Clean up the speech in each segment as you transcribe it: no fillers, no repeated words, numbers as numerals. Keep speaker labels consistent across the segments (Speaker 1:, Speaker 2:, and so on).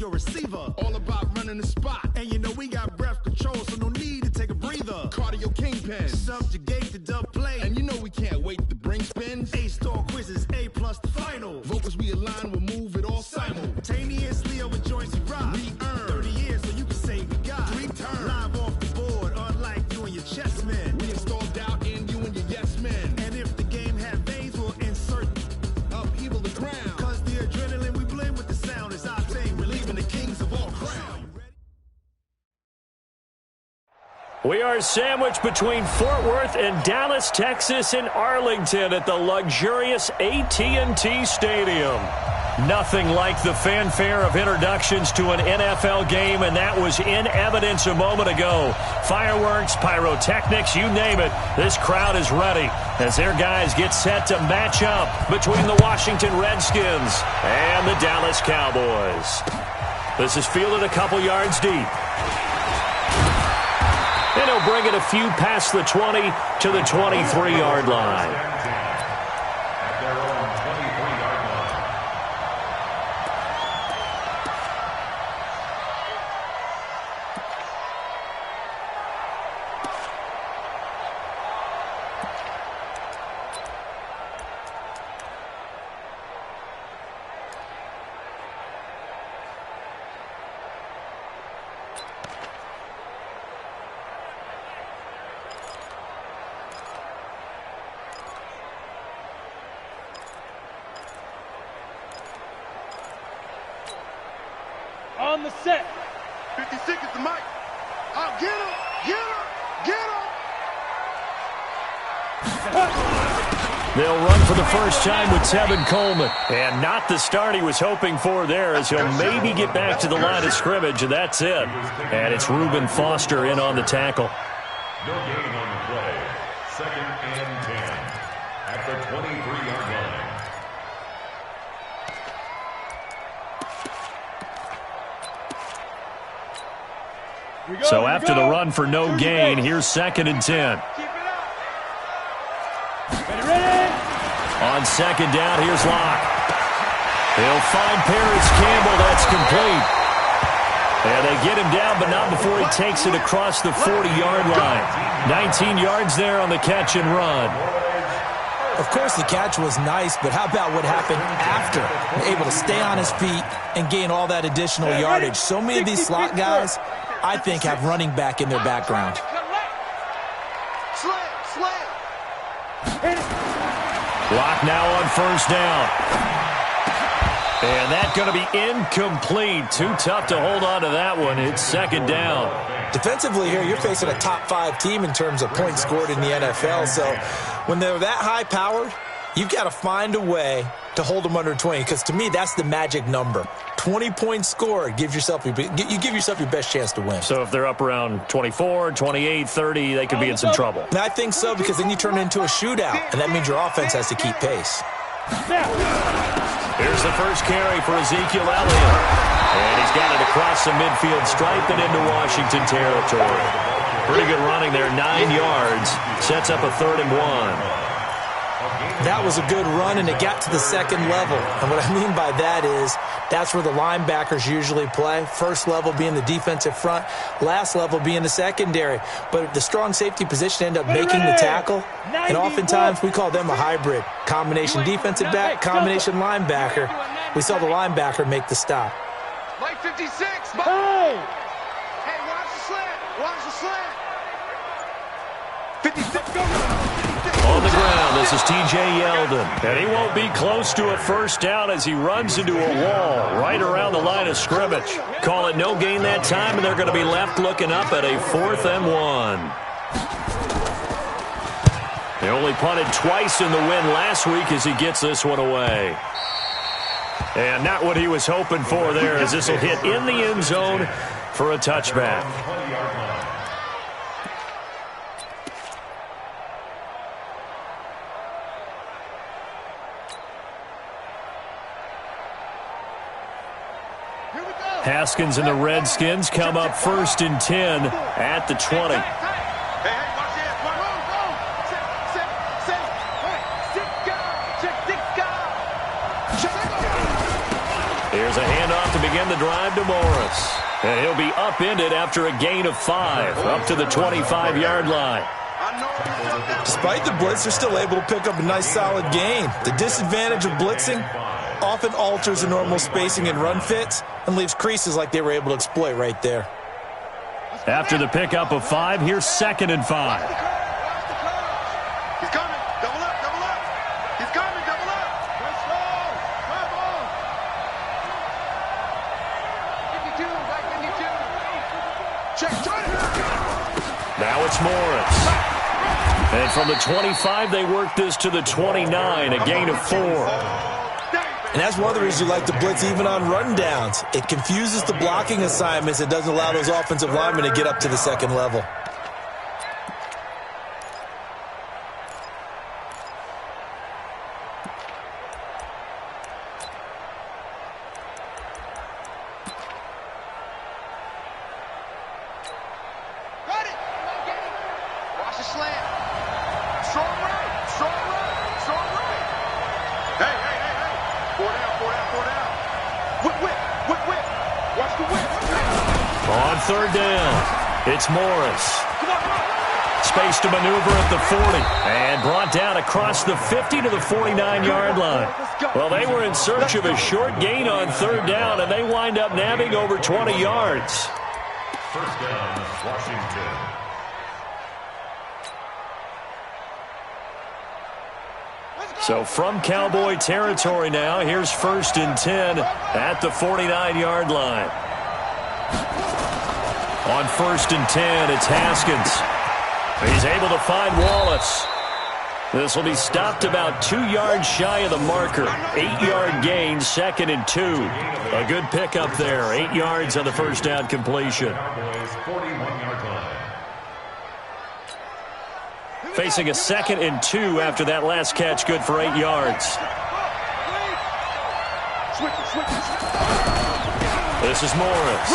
Speaker 1: your receiver. All about running the spot. And you know we got breath control, so no need to take a breather. Cardio kingpin. Subjugate the dub play. And you know we can't wait to bring spins. A-star quizzes, A+ the final. Vocals we align, we'll move it all simultaneously over joints we rock. We earn 30 years so you can say we got 3 turns. Live off the board, unlike you and your chess men. We install doubt in you and your yes men. And if the game had veins, we'll insert upheaval the ground. Cause the adrenaline we blend with the sound is our thing. Relieving the kings of all crowns.
Speaker 2: We are sandwiched between Fort Worth and Dallas, Texas, and Arlington at the luxurious AT&T Stadium. Nothing like the fanfare of introductions to an NFL game, and that was in evidence a moment ago. Fireworks, pyrotechnics, you name it. This crowd is ready as their guys get set to match up between the Washington Redskins and the Dallas Cowboys. This is fielded a couple yards deep. And he'll bring it a few past the 20 to the 23-yard line.
Speaker 3: On the set.
Speaker 1: 56 is the mic. Oh, get him! Get him!
Speaker 2: They'll run for the first time with Tevin Coleman. And not the start he was hoping for there, as he'll maybe get back to the line of scrimmage, and that's it. And it's Reuben Foster in on the tackle.
Speaker 4: No gain on the play. 2nd and 10 at the 23-yard line.
Speaker 2: So after the run for no gain, here's 2nd and 10. On 2nd down, here's Locke. He'll find Paris Campbell. That's complete. And they get him down, but not before he takes it across the 40-yard line. 19 yards there on the catch and run.
Speaker 5: Of course, the catch was nice, but how about what happened after? Able to stay on his feet and gain all that additional yardage. So many of these slot guys, I think, have running back in their background.
Speaker 2: Lock now on 1st down. And that's going to be incomplete. Too tough to hold on to that one. It's 2nd down.
Speaker 5: Defensively here, you're facing a top-5 team in terms of points scored in the NFL. So when they're that high-powered, you've got to find a way to hold them under 20, because to me, that's the magic number. 20 points scored, you give yourself your best chance to win.
Speaker 2: So if they're up around 24, 28, 30, they could be in some trouble.
Speaker 5: And I think so, because then you turn it into a shootout, and that means your offense has to keep pace.
Speaker 2: Here's the first carry for Ezekiel Elliott. And he's got it across the midfield stripe and into Washington territory. Pretty good running there, 9 yards. Sets up a 3rd and 1.
Speaker 5: That was a good run, and it got to the 2nd level. And what I mean by that is that's where the linebackers usually play. First level being the defensive front, last level being the secondary. But the strong safety position end up making the tackle, and oftentimes we call them a hybrid. Combination defensive back, combination linebacker. We saw the linebacker make the stop.
Speaker 1: Mike 56, Mike. Hey, watch the slant. Watch the slant. 56, go.
Speaker 2: On the ground, this is T.J. Yeldon. And he won't be close to a 1st down as he runs into a wall right around the line of scrimmage. Call it no gain that time, and they're going to be left looking up at a 4th and 1. They only punted twice in the win last week as he gets this one away. And not what he was hoping for there, as this will hit in the end zone for a touchback. Haskins and the Redskins come up 1st and 10 at the 20. Here's a handoff to begin begin the drive to Morris. And he'll be upended after a gain of 5, up to the 25-yard line.
Speaker 5: Despite the blitz, they're still able to pick up a nice solid gain. The disadvantage of blitzing often alters the normal spacing and run fits and leaves creases like they were able to exploit right there.
Speaker 2: After the pickup of 5, here's 2nd and 5.
Speaker 1: He's coming. Double up, double up. He's coming, double up. Let's go. Come on. 52, right 52. Check,
Speaker 2: Now it's Morris. And from the 25, they work this to the 29, a gain of 4.
Speaker 5: And that's one of the reasons you like to blitz even on rundowns. It confuses the blocking assignments. It doesn't allow those offensive linemen to get up to the second level.
Speaker 1: Watch the slant. Strong right, strong right, strong right. Hey. 4 down. Whip. Watch the whip.
Speaker 2: On 3rd down, it's Morris. Space to maneuver at the 40. And brought down across the 50 to the 49-yard line. Well, they were in search of a short gain on 3rd down, and they wind up nabbing over 20 yards.
Speaker 4: First down, Washington.
Speaker 2: So from Cowboy territory now, here's 1st and 10 at the 49-yard line. On 1st and 10, it's Haskins. He's able to find Wallace. This will be stopped about 2 yards shy of the marker. 8-yard gain, 2nd and 2. A good pickup there. 8 yards on the first down completion.
Speaker 4: Cowboys 41-yard line.
Speaker 2: Facing a 2nd and 2 after that last catch, good for 8 yards. This is Morris.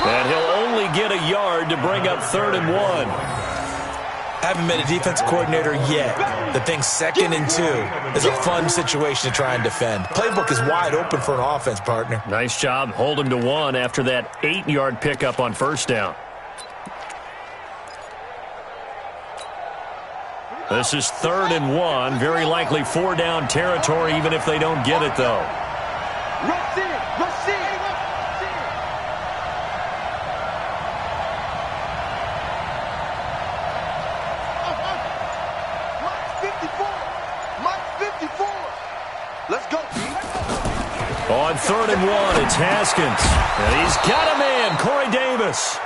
Speaker 2: And he'll only get a yard to bring up 3rd and 1.
Speaker 5: Haven't met a defensive coordinator yet that thinks 2nd and 2 is a fun situation to try and defend. Playbook is wide open for an offense, partner.
Speaker 2: Nice job. Hold him to 1 after that 8-yard pickup on 1st down. This is 3rd and 1. Very likely 4-down territory, even if they don't get it, though.
Speaker 1: Let's go.
Speaker 2: On 3rd and 1, it's Haskins. And he's got a man, Corey Davis.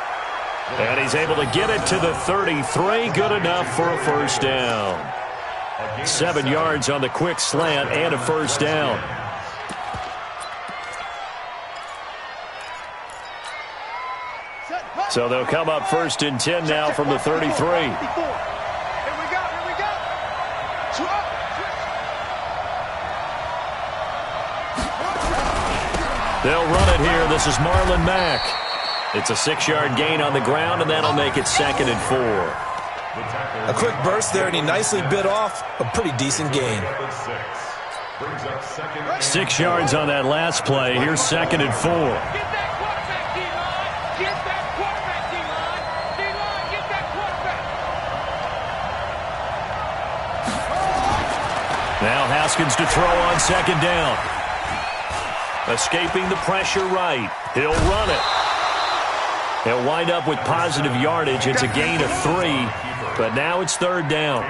Speaker 2: And he's able to get it to the 33. Good enough for a 1st down. 7 yards on the quick slant and a 1st down. So they'll come up 1st and 10 now from the 33.
Speaker 1: Here we go.
Speaker 2: They'll run it here. This is Marlon Mack. It's a 6-yard gain on the ground, and that'll make it 2nd and 4.
Speaker 5: A quick burst there, and he nicely bit off a pretty decent gain.
Speaker 2: 6 yards on that last play. Here's 2nd and 4. Now Haskins to throw on 2nd down. Escaping the pressure right. He'll run it. He'll wind up with positive yardage. It's a gain of 3, but now it's 3rd down.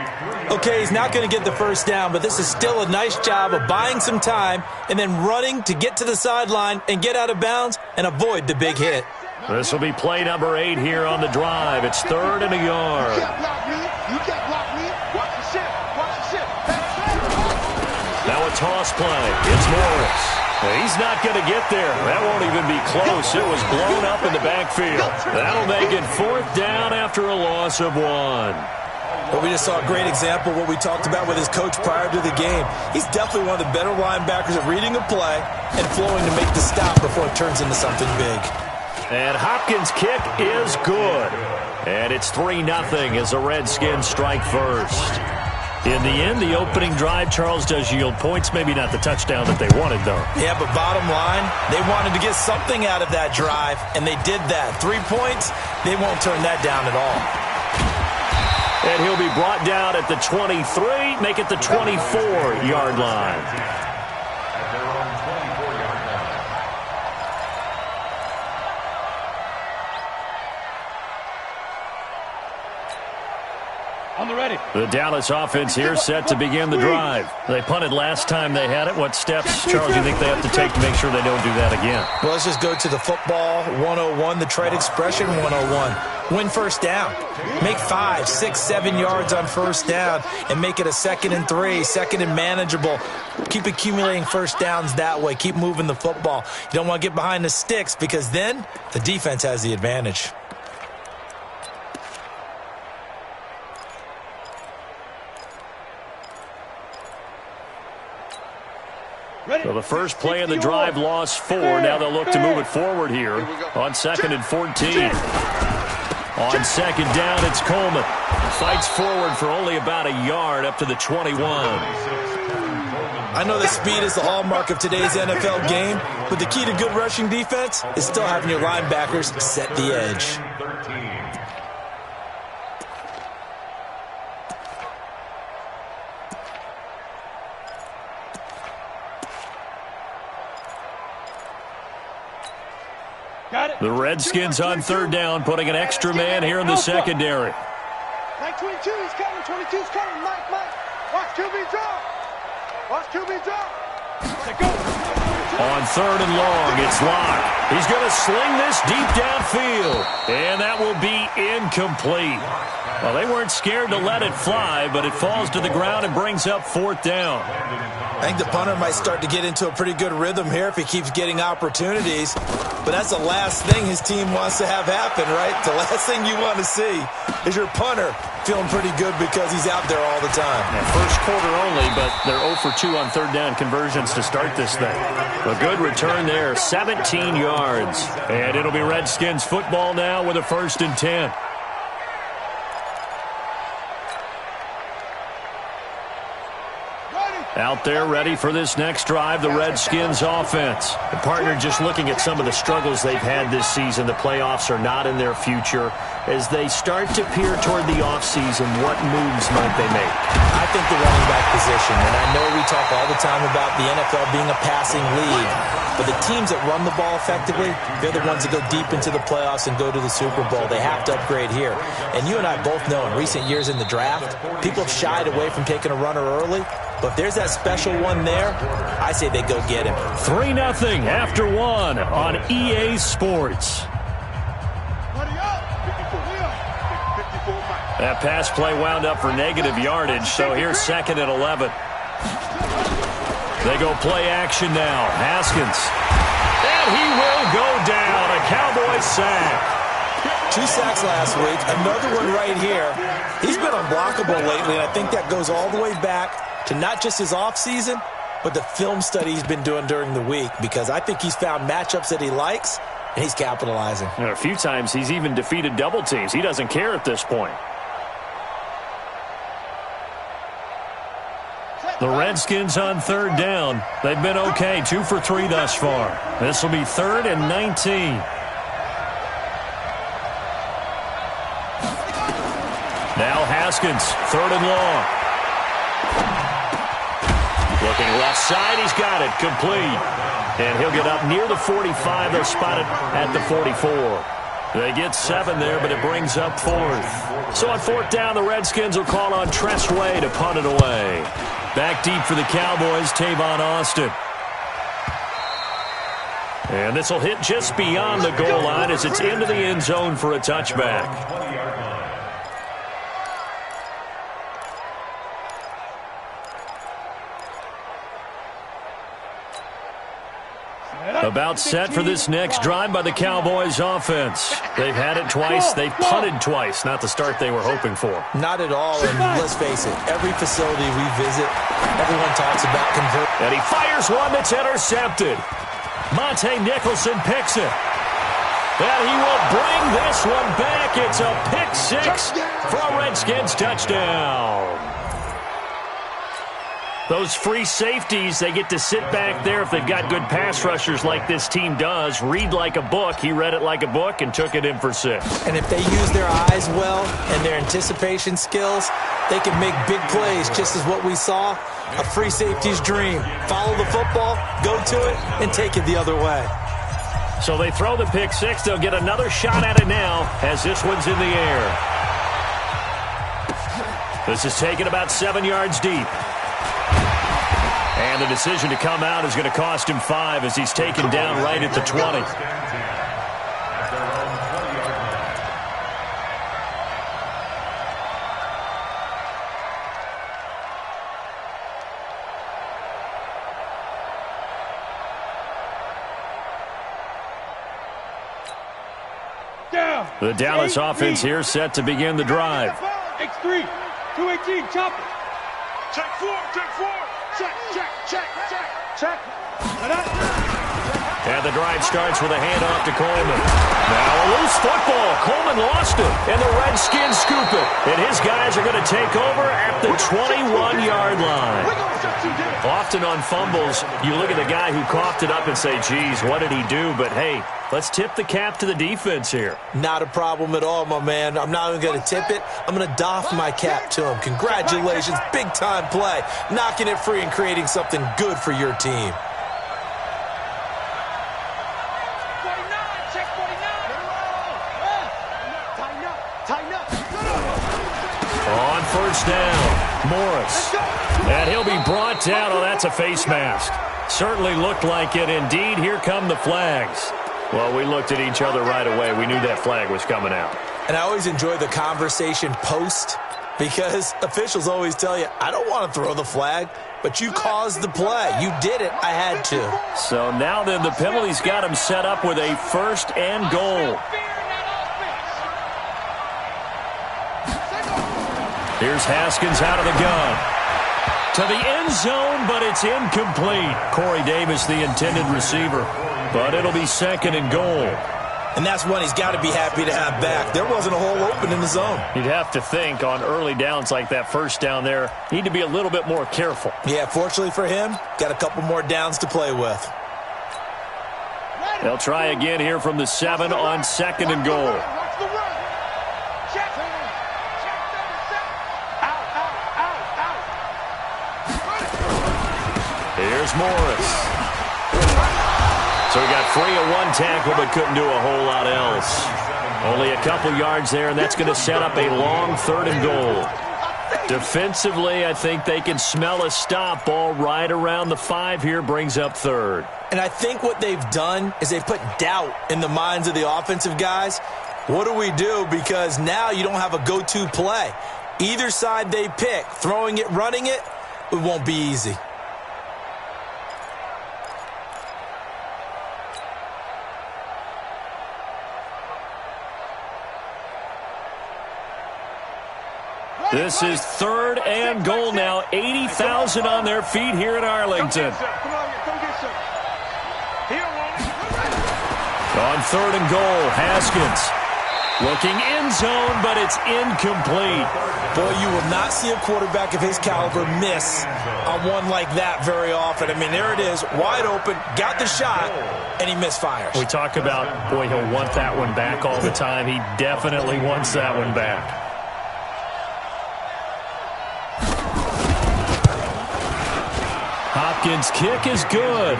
Speaker 5: Okay, he's not going to get the 1st down, but this is still a nice job of buying some time and then running to get to the sideline and get out of bounds and avoid the big hit.
Speaker 2: This will be play number 8 here on the drive. It's 3rd and a yard. Now a toss play. It's Morris. He's not going to get there. That won't even be close. It was blown up in the backfield. That'll make it 4th down after a loss of 1.
Speaker 5: Well, we just saw a great example of what we talked about with his coach prior to the game. He's definitely one of the better linebackers at reading a play and flowing to make the stop before it turns into something big.
Speaker 2: And Hopkins' kick is good. And it's 3-0 as the Redskins strike first. In the end, the opening drive, Charles, does yield points. Maybe not the touchdown that they wanted, though.
Speaker 5: Yeah, but bottom line, they wanted to get something out of that drive, and they did that. 3 points, they won't turn that down at all.
Speaker 2: And he'll be brought down at the 23, make it the 24-yard line.
Speaker 3: On the ready.
Speaker 2: The Dallas offense here set to begin the drive. They punted last time they had it. What steps, Charles, do you think they have to take to make sure they don't do that again?
Speaker 5: Well, let's just go to the football 101, the trade expression 101. Win first down. Make 5, 6, 7 yards on first down and make it a 2nd and 3, 2nd and manageable. Keep accumulating first downs that way. Keep moving the football. You don't want to get behind the sticks because then the defense has the advantage.
Speaker 2: So the first play of the drive lost 4. Now they'll look to move it forward here on 2nd and 14. On 2nd down, it's Coleman. Fights forward for only about a yard up to the 21.
Speaker 5: I know that speed is the hallmark of today's NFL game, but the key to good rushing defense is still having your linebackers set the edge.
Speaker 2: The Redskins on 3rd down, putting an extra man here in the secondary.
Speaker 3: Mike 22 is coming. 22's coming. Mike. Watch QB drop. Watch QB drop. Go.
Speaker 2: On 3rd and long, it's Locke. He's going to sling this deep downfield, and that will be incomplete. Well, they weren't scared to let it fly, but it falls to the ground and brings up 4th down.
Speaker 5: I think the punter might start to get into a pretty good rhythm here if he keeps getting opportunities. But that's the last thing his team wants to have happen, right? The last thing you want to see is your punter feeling pretty good because he's out there all the time.
Speaker 2: Yeah, first quarter only, but they're 0 for 2 on 3rd down conversions to start this thing. A good return there, 17 yards. And it'll be Redskins football now with a 1st and 10. Out there ready for this next drive, the Redskins offense. The partner just looking at some of the struggles they've had this season. The playoffs are not in their future. As they start to peer toward the offseason, what moves might they make?
Speaker 5: I think the running back position, and I know we talk all the time about the NFL being a passing league, but the teams that run the ball effectively, they're the ones that go deep into the playoffs and go to the Super Bowl. They have to upgrade here. And you and I both know in recent years in the draft, people have shied away from taking a runner early. But if there's that special one there, I say they go get him.
Speaker 2: 3-0 after 1 on EA Sports. That pass play wound up for negative yardage, so here's 2nd and 11. They go play action now. Haskins. And he will go down. A Cowboys sack.
Speaker 5: 2 sacks last week. Another one right here. He's been unblockable lately, and I think that goes all the way back to not just his offseason, but the film study he's been doing during the week, because I think he's found matchups that he likes, and he's capitalizing.
Speaker 2: And a few times he's even defeated double teams. He doesn't care at this point. The Redskins on 3rd down. They've been okay, 2 for 3 thus far. This will be 3rd and 19. Now Haskins, 3rd and long. Looking left side, he's got it, complete. And he'll get up near the 45. They'll spot it at the 44. They get 7 there, but it brings up 4th. So on 4th down, the Redskins will call on Tress Way to punt it away. Back deep for the Cowboys, Tavon Austin. And this will hit just beyond the goal line as it's into the end zone for a touchback. About set for this next drive by the Cowboys offense. They've had it twice. They've punted twice. Not the start they were hoping for.
Speaker 5: Not at all, and let's face it, every facility we visit, everyone talks about converting.
Speaker 2: And he fires one that's intercepted. Monte Nicholson picks it. And he will bring this one back. It's a pick 6 for a Redskins touchdown. Those free safeties, they get to sit back there if they've got good pass rushers like this team does. Read like a book. He read it like a book and took it in for 6.
Speaker 5: And if they use their eyes well and their anticipation skills, they can make big plays, just as what we saw. A free safety's dream. Follow the football, go to it, and take it the other way.
Speaker 2: So they throw the pick 6. They'll get another shot at it now as this one's in the air. This is taken about 7 yards deep. And the decision to come out is going to cost him 5 as he's taken down right at the 20. The Dallas offense here set to begin the drive.
Speaker 3: X3, 218, chop it. Check 4, check 4. Check.
Speaker 2: And the drive starts with a handoff to Coleman. Now a loose football. Coleman lost it, and the Redskins scoop it. And his guys are going to take over at the 21-yard line. Often on fumbles, you look at the guy who coughed it up and say, geez, what did he do? But, hey, let's tip the cap to the defense here.
Speaker 5: Not a problem at all, my man. I'm not even going to tip it. I'm going to doff my cap to him. Congratulations. Big-time play. Knocking it free and creating something good for your team.
Speaker 2: On first down, Morris. And he'll be brought down. Oh, that's a face mask. Certainly looked like it. Indeed, here come the flags. Well, we looked at each other right away. We knew that flag was coming out.
Speaker 5: And I always enjoy the conversation post because officials always tell you, I don't want to throw the flag, but you caused the play. You did it. I had to.
Speaker 2: So now then the penalty's got him set up with a 1st and goal. Here's Haskins out of the gun. To the end zone, but it's incomplete. Corey Davis, the intended receiver. But it'll be 2nd and goal.
Speaker 5: And that's one he's got to be happy to have back. There wasn't a hole open in the zone.
Speaker 2: You'd have to think on early downs like that first down there, need to be a little bit more careful.
Speaker 5: Yeah, fortunately for him, got a couple more downs to play with.
Speaker 2: They'll try again here from the 7 on 2nd and goal. Here's Morris. So he got free of one tackle but couldn't do a whole lot else. Only a couple yards there, and that's going to set up a long 3rd and goal. Defensively, I think they can smell a stop. Ball right around the 5 here, brings up 3rd.
Speaker 5: And I think what they've done is they've put doubt in the minds of the offensive guys. What do we do? Because now you don't have a go-to play. Either side they pick, throwing it, running it, it won't be easy.
Speaker 2: This is 3rd and goal now. 80,000 on their feet here in Arlington. On 3rd and goal, Haskins looking end zone, but it's incomplete.
Speaker 5: Boy, you will not see a quarterback of his caliber miss on one like that very often. I mean, there it is, wide open, got the shot, and he misfires.
Speaker 2: We talk about, boy, he'll want that one back all the time. He definitely wants that one back. Hopkins' kick is good.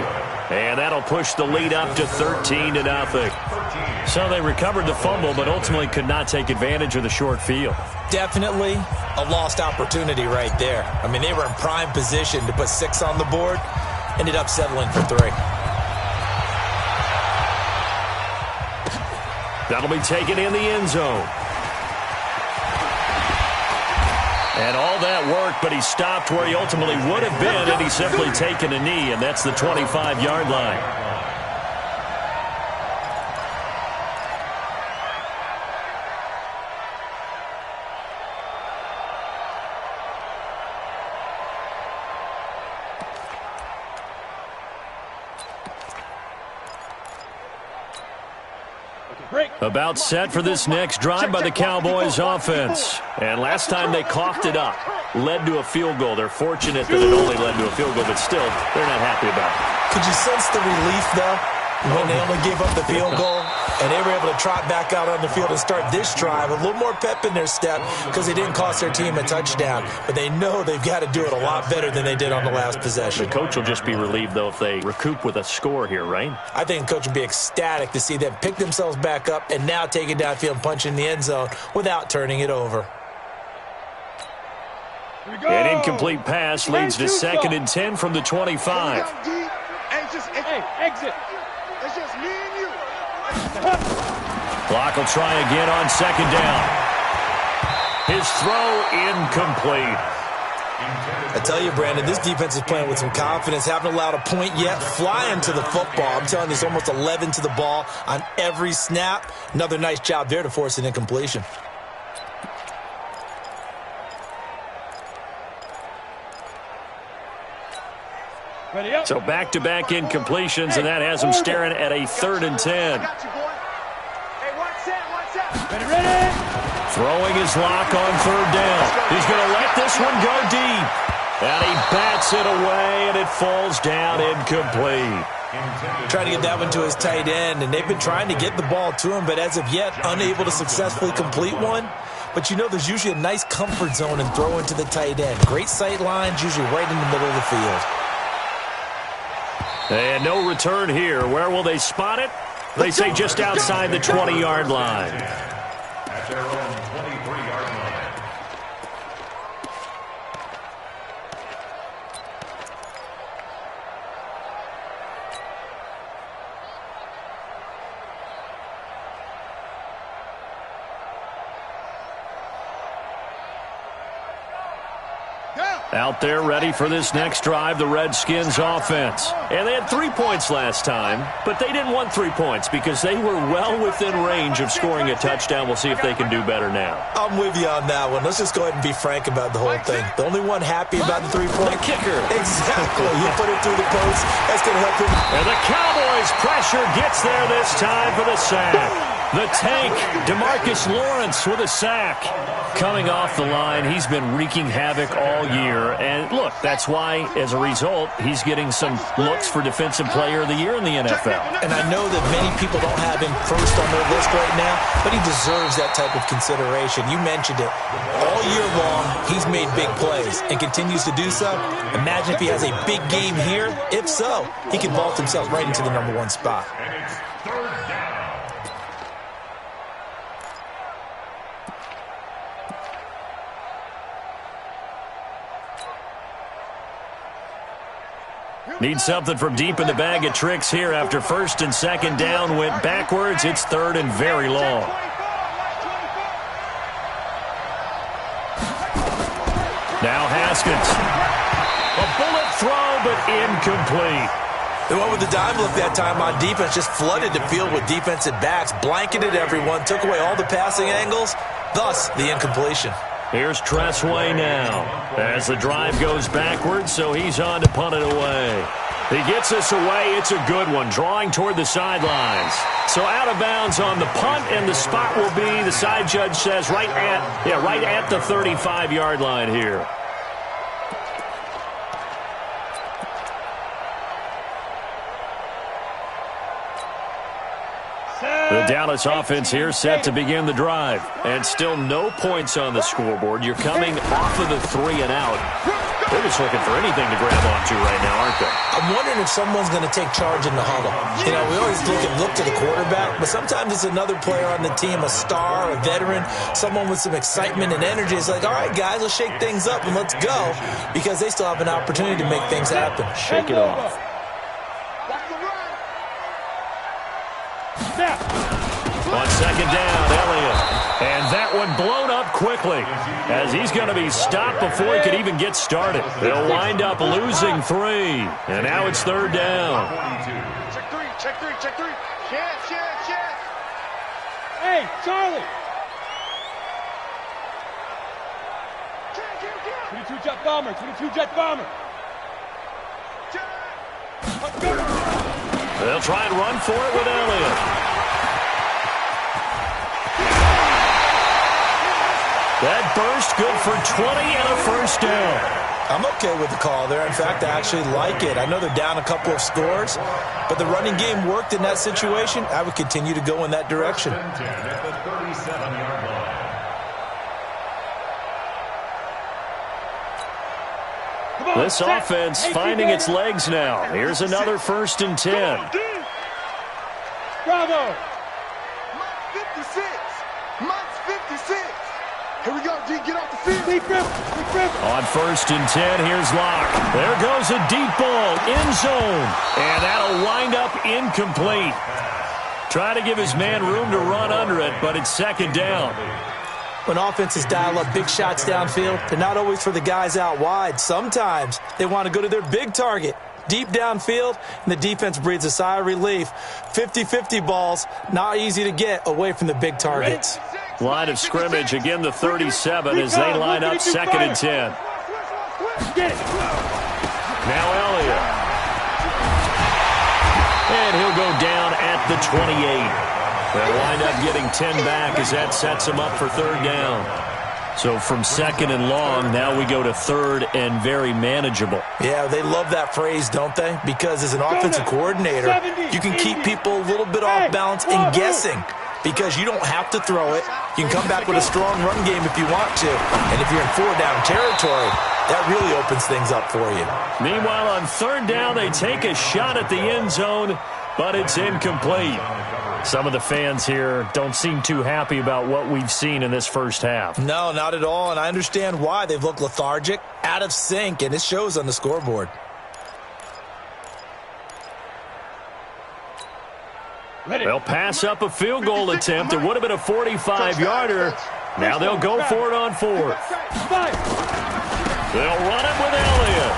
Speaker 2: And that'll push the lead up to 13-0. So they recovered the fumble, but ultimately could not take advantage of the short field.
Speaker 5: Definitely a lost opportunity right there. I mean, they were in prime position to put 6 on the board. Ended up settling for 3.
Speaker 2: That'll be taken in the end zone. And all that worked, but he stopped where he ultimately would have been had he simply taken a knee, and that's the 25-yard line. About set for this next drive by the Cowboys offense. And last time they coughed it up, led to a field goal. They're fortunate that it only led to a field goal, but still, they're not happy about it.
Speaker 5: Could you sense the relief, though, when they only gave up the field goal and they were able to trot back out on the field and start this drive a little more pep in their step because they didn't cost their team a touchdown, but they know they've got to do it a lot better than they did on the last possession.
Speaker 2: The coach will just be relieved, though, if they recoup with a score here, right?
Speaker 5: I think the coach would be ecstatic to see them pick themselves back up and now take it downfield and punch in the end zone without turning it over.
Speaker 2: An incomplete pass leads to 2nd and 10 from the 25.
Speaker 3: Hey, exit. It's just me and you.
Speaker 2: Clock will try again on 2nd down. His throw incomplete.
Speaker 5: I tell you, Brandon, this defense is playing with some confidence. Haven't allowed a point yet. Flying to the football. I'm telling you, it's almost 11 to the ball on every snap. Another nice job there to force an incompletion.
Speaker 2: So back-to-back incompletions, and that has him staring at a 3rd and 10. Throwing his lock on 3rd down. He's going to let this one go deep. And he bats it away, and it falls down incomplete.
Speaker 5: Trying to get that one to his tight end, and they've been trying to get the ball to him, but as of yet, unable to successfully complete one. But you know there's usually a nice comfort zone in throwing to the tight end. Great sight lines, usually right in the middle of the field.
Speaker 2: And no return here. Where will they spot it? They say just outside the 20-yard line.
Speaker 4: At their own 23-yard line.
Speaker 2: Out there ready for this next drive, the Redskins offense. And they had 3 points last time, but they didn't want 3 points because they were well within range of scoring a touchdown. We'll see if they can do better now.
Speaker 5: I'm with you on that one. Let's just go ahead and be frank about the whole thing. The only one happy about the 3-point
Speaker 2: kicker.
Speaker 5: Exactly. You put it through the post. That's going to help him.
Speaker 2: And the Cowboys pressure gets there this time for the sack. The tank, DeMarcus Lawrence with a sack. Coming off the line, he's been wreaking havoc all year. And look, that's why, as a result, he's getting some looks for Defensive Player of the Year in the NFL.
Speaker 5: And I know that many people don't have him first on their list right now, but he deserves that type of consideration. You mentioned it. All year long, he's made big plays and continues to do so. Imagine if he has a big game here. If so, he can vault himself right into the #1 spot.
Speaker 4: And it's 3rd down.
Speaker 2: Need something from deep in the bag of tricks here after 1st and 2nd down went backwards. It's 3rd and very long. Now Haskins. A bullet throw, but incomplete.
Speaker 5: They went with the dime look that time on defense, just flooded the field with defensive backs, blanketed everyone, took away all the passing angles, thus the incompletion.
Speaker 2: Here's Tressway now as the drive goes backwards, so he's on to punt it away. He gets this away. It's a good one, drawing toward the sidelines. So out of bounds on the punt, and the spot will be, the side judge says, right at the 35-yard line here. The Dallas offense here set to begin the drive. And still no points on the scoreboard. You're coming off of the 3 and out. They're just looking for anything to grab onto right now, aren't they?
Speaker 5: I'm wondering if someone's going to take charge in the huddle. You know, we always look to the quarterback, but sometimes it's another player on the team, a star, a veteran, someone with some excitement and energy. It's like, all right, guys, let's shake things up and let's go, because they still have an opportunity to make things happen.
Speaker 2: Shake it off. On 2nd down, Elliott. And that one blown up quickly as he's going to be stopped before he could even get started. They'll wind up losing 3. And now it's 3rd down.
Speaker 3: Check three. Chance. Hey, Charlie. 22 jet bomber.
Speaker 2: They'll try and run for it with Elliott. burst, good for 20 and a first down.
Speaker 5: I'm okay with the call there. In fact, I actually like it. I know they're down a couple of scores, but the running game worked in that situation. I would continue to go in that direction.
Speaker 4: At the 37-yard line.
Speaker 2: This offense finding its legs now. Here's another 1st and 10.
Speaker 3: Bravo.
Speaker 1: Mike's 56. Mike's 56. Here we go, G. Get off the field.
Speaker 3: Big grip. Big grip.
Speaker 2: On 1st and 10, here's Locke. There goes a deep ball, end zone. And that'll wind up incomplete. Trying to give his man room to run under it, but it's 2nd down.
Speaker 5: When offenses dial up big shots downfield, they're not always for the guys out wide. Sometimes they want to go to their big target, deep downfield, and the defense breathes a sigh of relief. 50-50 balls, not easy to get away from the big targets.
Speaker 2: Line of scrimmage, again the 37 as they line up 2nd and 10. Now Elliott. And he'll go down at the 28. They'll wind up getting 10 back as that sets them up for 3rd down. So from 2nd and long, now we go to 3rd and very manageable.
Speaker 5: Yeah, they love that phrase, don't they? Because as an offensive coordinator, you can keep people a little bit off balance and guessing. Because you don't have to throw it. You can come back with a strong run game if you want to. And if you're in 4-down territory, that really opens things up for you.
Speaker 2: Meanwhile, on 3rd down, they take a shot at the end zone, but it's incomplete. Some of the fans here don't seem too happy about what we've seen in this first half.
Speaker 5: No, not at all, and I understand why. They've looked lethargic, out of sync, and it shows on the scoreboard.
Speaker 2: They'll pass up a field goal attempt. It would have been a 45-yarder. Now they'll go for it on 4th. They'll run it with Elliott.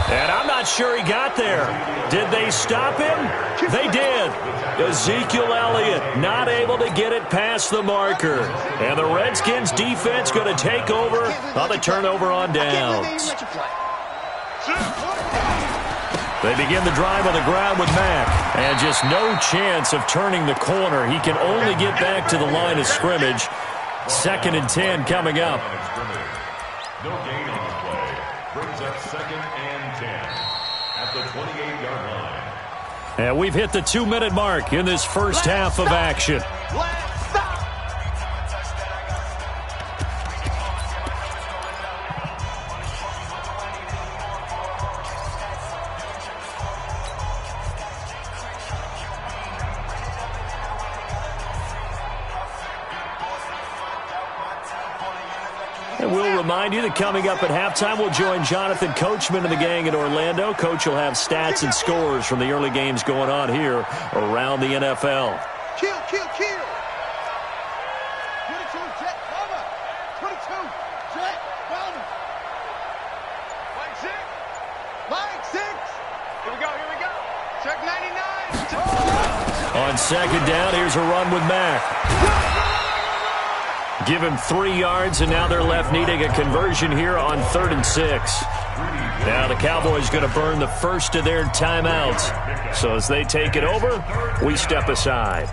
Speaker 2: And I'm not sure he got there. Did they stop him? They did. Ezekiel Elliott not able to get it past the marker. And the Redskins defense going to take over on the turnover on downs. They begin the drive on the ground with Mack. And just no chance of turning the corner. He can only get back to the line of scrimmage. 2nd and 10 coming up.
Speaker 4: No gain on the play. Brings up 2nd and 10 at the 28-yard line.
Speaker 2: And we've hit the 2-minute mark in this first half of action. And we'll remind you that coming up at halftime, we'll join Jonathan Coachman and the gang in Orlando. Coach will have stats and scores from the early games going on here around the NFL.
Speaker 1: Kill, kill, kill. 22, Jet, cover. 22, Jet, cover. Mike 6. Mike 6. Here we go, here we go. Check 99.
Speaker 2: On 2nd down, here's a run with Mack. Give him 3 yards, and now they're left needing a conversion here on 3rd and 6. Now the Cowboys going to burn the first of their timeouts. So as they take it over, we step aside.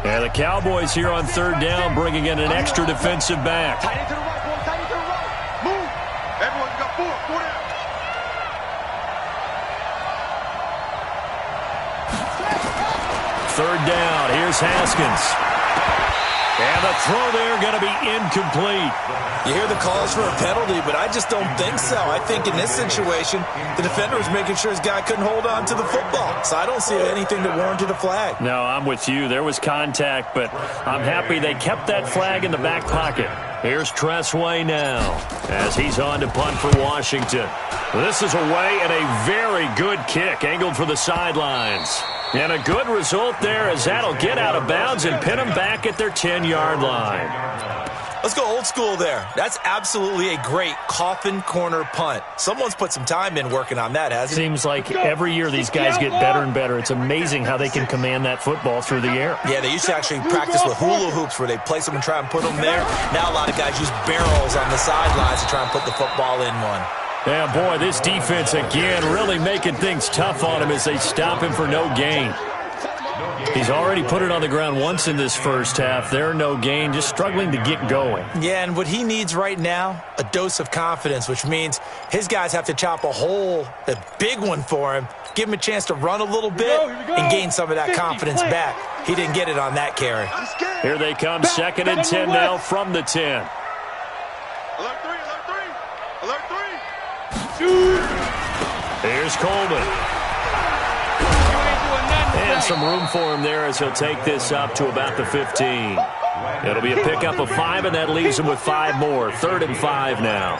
Speaker 2: And the Cowboys here on 3rd down bringing in an extra defensive back.
Speaker 1: Tight into the right, boy. Tight into the right. Move. Everyone got 4. 4 down.
Speaker 2: Third down. Here's Haskins. And the throw there going to be incomplete.
Speaker 5: You hear the calls for a penalty, but I just don't think so. I think in this situation, the defender was making sure his guy couldn't hold on to the football. So I don't see anything that warranted a flag.
Speaker 2: No, I'm with you. There was contact, but I'm happy they kept that flag in the back pocket. Here's Tressway now as he's on to punt for Washington. This is away and a very good kick angled for the sidelines. And a good result there as that'll get out of bounds and pin them back at their 10-yard line.
Speaker 5: Let's go old school there. That's absolutely a great coffin corner punt. Someone's put some time in working on that, hasn't it?
Speaker 2: Seems like every year these guys get better and better. It's amazing how they can command that football through the air.
Speaker 5: Yeah, they used to actually practice with hula hoops where they place them and try and put them there. Now a lot of guys use barrels on the sidelines to try and put the football in one.
Speaker 2: Yeah, boy, this defense again really making things tough on him as they stop him for no gain. He's already put it on the ground once in this first half. There, no gain, just struggling to get going.
Speaker 5: Yeah, and what he needs right now, a dose of confidence, which means his guys have to chop a big one for him, give him a chance to run a little bit and gain some of that confidence back. He didn't get it on that carry.
Speaker 2: Here they come, second and 10 now from the 10.
Speaker 3: Alert three. Alert three.
Speaker 2: Here's Coleman. And some room for him there as he'll take this up to about the 15. It'll be a pickup of 5, and that leaves him with 5 more. 3rd and 5 now.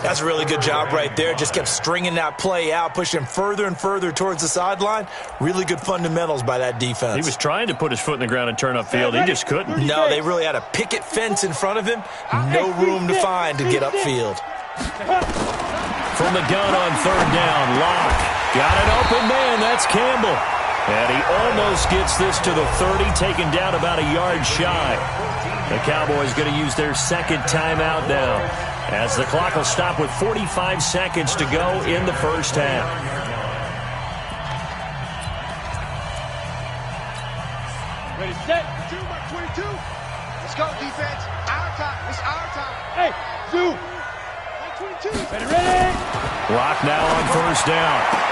Speaker 5: That's a really good job right there. Just kept stringing that play out, pushing him further and further towards the sideline. Really good fundamentals by that defense.
Speaker 2: He was trying to put his foot in the ground and turn upfield. He just couldn't.
Speaker 5: No, they really had a picket fence in front of him. No room to find to get upfield.
Speaker 2: From the gun on 3rd down, Locke. Got an open man. That's Campbell. And he almost gets this to the 30, taken down about a yard shy. The Cowboys going to use their second timeout now, as the clock will stop with 45 seconds to go in the first half.
Speaker 3: Ready, set. 2 by 22. Let's go, defense. Our time. It's our time. Hey, 2. By 22. Ready.
Speaker 2: Locke now on 1st down.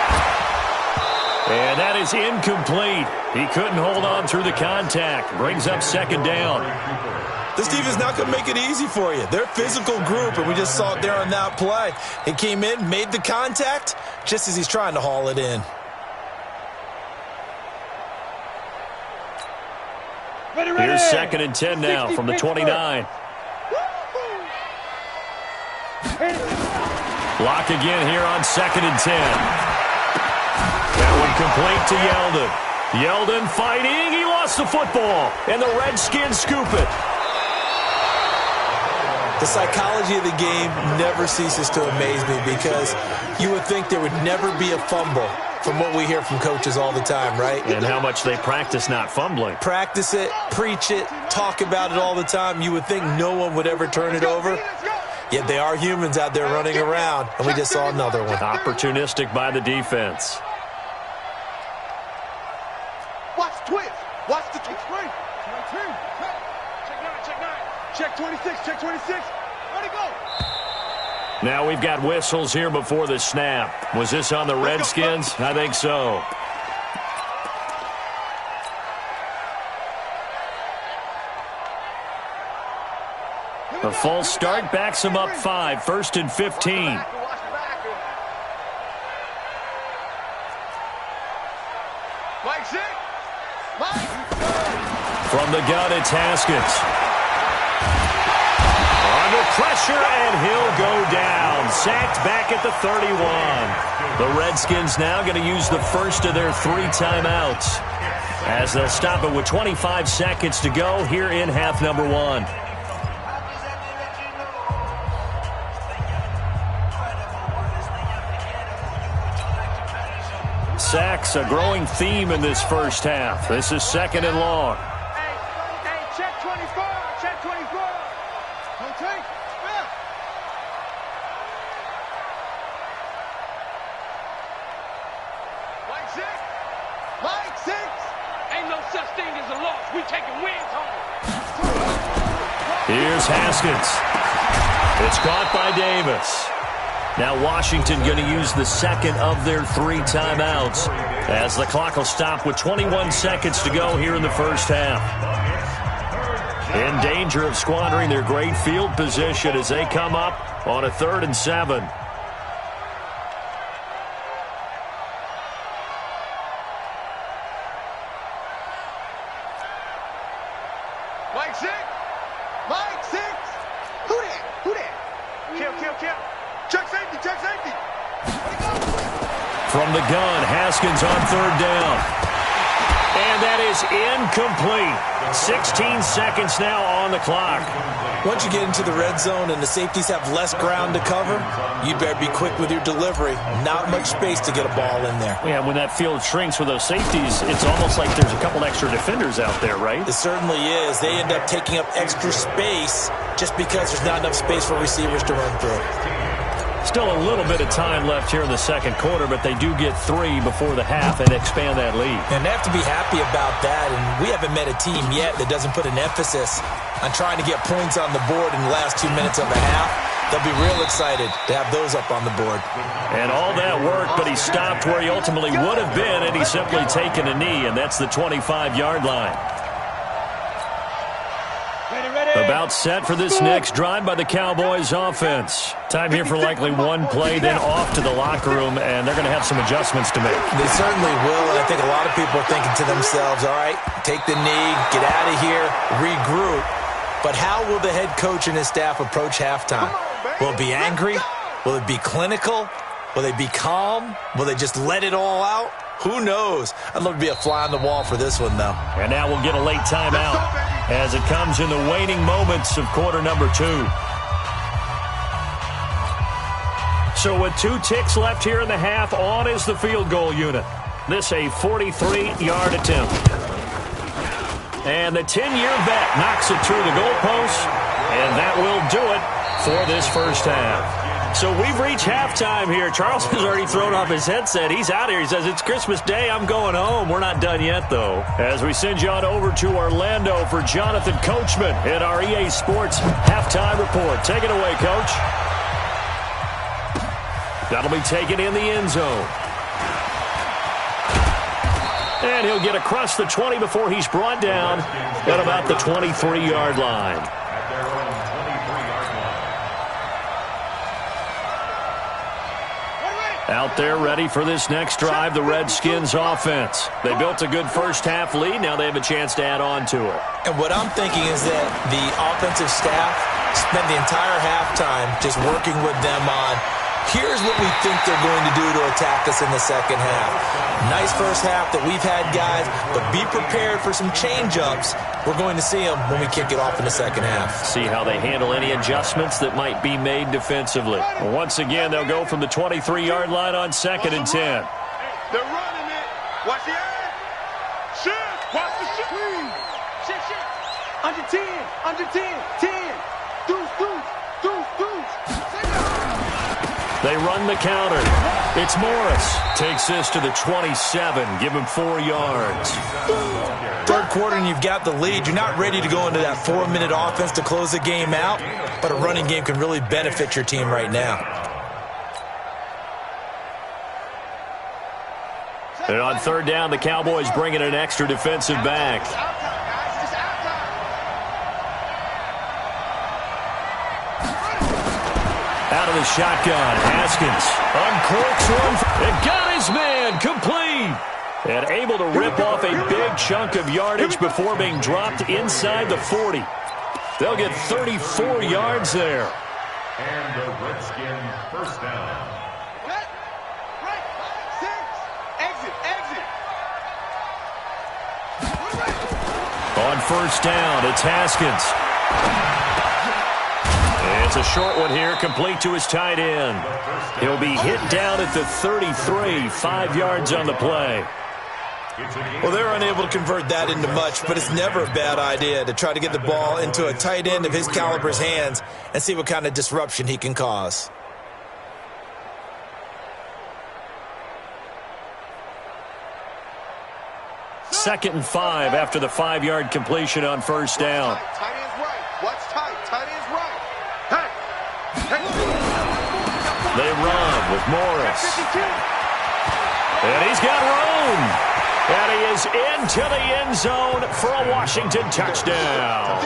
Speaker 2: And that is incomplete. He couldn't hold on through the contact. Brings up 2nd down.
Speaker 5: This defense not going to make it easy for you. They're a physical group, and we just saw it there on that play. He came in, made the contact, just as he's trying to haul it in.
Speaker 2: Here's 2nd and 10 now from the 29. Locke again here on 2nd and 10. That one complete to Yeldon. Yeldon fighting. He lost the football. And the Redskins scoop it.
Speaker 5: The psychology of the game never ceases to amaze me, because you would think there would never be a fumble from what we hear from coaches all the time, right?
Speaker 2: And how much they practice not fumbling.
Speaker 5: Practice it, preach it, talk about it all the time. You would think no one would ever turn it over. Yet they are humans out there running around, and we just saw another one.
Speaker 2: Opportunistic by the defense.
Speaker 3: Watch twist. Watch the twist. Check 9. Check 26. Check 26. Ready, go.
Speaker 2: Now we've got whistles here before the snap. Was this on the Redskins? I think so. A false start backs him up 5. 1st and 15. From the gun, it's Haskins. Under pressure, and he'll go down. Sacked back at the 31. The Redskins now going to use the first of their 3 timeouts, as they'll stop it with 25 seconds to go here in half number 1. Sacks, a growing theme in this first half. This is 2nd and long.
Speaker 3: Hey, check 24. Check 24. Don't take. Mike 6. Ain't no such thing as a loss. We taking wins home.
Speaker 2: Here's Haskins. It's caught by Davis. Now Washington going to use the second of their 3 timeouts, as the clock will stop with 21 seconds to go here in the first half. In danger of squandering their great field position as they come up on a 3rd and 7.
Speaker 3: Mike 6. Mike 6. Who that? Kill. Check safety.
Speaker 2: From the gun, Haskins on 3rd down. And that is incomplete. 16 seconds now on the clock.
Speaker 5: Once you get into the red zone and the safeties have less ground to cover, you better be quick with your delivery. Not much space to get a ball in there.
Speaker 2: Yeah, when that field shrinks for those safeties, it's almost like there's a couple extra defenders out there, right?
Speaker 5: It certainly is. They end up taking up extra space just because there's not enough space for receivers to run through.
Speaker 2: Still a little bit of time left here in the second quarter, but they do get 3 before the half and expand that lead.
Speaker 5: And they have to be happy about that, and we haven't met a team yet that doesn't put an emphasis on trying to get points on the board in the last 2 minutes of a half. They'll be real excited to have those up on the board.
Speaker 2: And all that work, but he stopped where he ultimately would have been, and he's simply taken a knee, and that's the 25-yard line. About set for this next drive by the Cowboys offense. Time here for likely one play, then off to the locker room, and they're going to have some adjustments to make.
Speaker 5: They certainly will, and I think a lot of people are thinking to themselves, all right, take the knee, get out of here, regroup. But how will the head coach and his staff approach halftime? Will it be angry? Will it be clinical? Will they be calm? Will they just let it all out? Who knows? I'd love to be a fly on the wall for this one, though.
Speaker 2: And now we'll get a late timeout as it comes in the waning moments of quarter number 2. So with 2 ticks left here in the half, on is the field goal unit. This a 43-yard attempt. And the 10-year vet knocks it through the goalpost, and that will do it for this first half. So we've reached halftime here. Charles has already thrown off his headset. He's out here. He says, it's Christmas Day. I'm going home. We're not done yet, though. As we send you on over to Orlando for Jonathan Coachman in our EA Sports Halftime Report. Take it away, Coach. That'll be taken in the end zone. And he'll get across the 20 before he's brought down at about the 23-yard line. Out there ready for this next drive, the Redskins offense. They built a good first-half lead. Now they have a chance to add on to it.
Speaker 5: And what I'm thinking is that the offensive staff spent the entire halftime just working with them on, here's what we think they're going to do to attack us in the second half. Nice first half that we've had, guys, but be prepared for some change-ups. We're going to see them when we kick it off in the second half.
Speaker 2: See how they handle any adjustments that might be made defensively. Once again, they'll go from the 23-yard line on 2nd and 10.
Speaker 3: They're running it. Watch the end. Shift. Watch the shift. Shift. Under 10. Under 10. 10. Deuce.
Speaker 2: They run the counter. It's Morris. Takes this to the 27. Give him 4 yards.
Speaker 5: Third quarter and you've got the lead. You're not ready to go into that 4-minute offense to close the game out, but a running game can really benefit your team right now.
Speaker 2: And on 3rd down, the Cowboys bring in an extra defensive back. Out of the shotgun, Haskins uncorks one. And got his man complete. And able to rip off a big chunk of yardage before being dropped inside the 40. They'll get 34 yards there.
Speaker 4: And the Redskins first down.
Speaker 3: Right. 6. Exit.
Speaker 2: On 1st down, it's Haskins. It's a short one here, complete to his tight end. He'll be hit down at the 33, 5 yards on the play.
Speaker 5: Well, they're unable to convert that into much, but it's never a bad idea to try to get the ball into a tight end of his caliber's hands and see what kind of disruption he can cause.
Speaker 2: Second and 5 after the 5-yard completion on 1st down.
Speaker 3: Tight end's right. What's tight? Tight end's right.
Speaker 2: They run with Morris. And he's got room. And he is into the end zone for a Washington touchdown.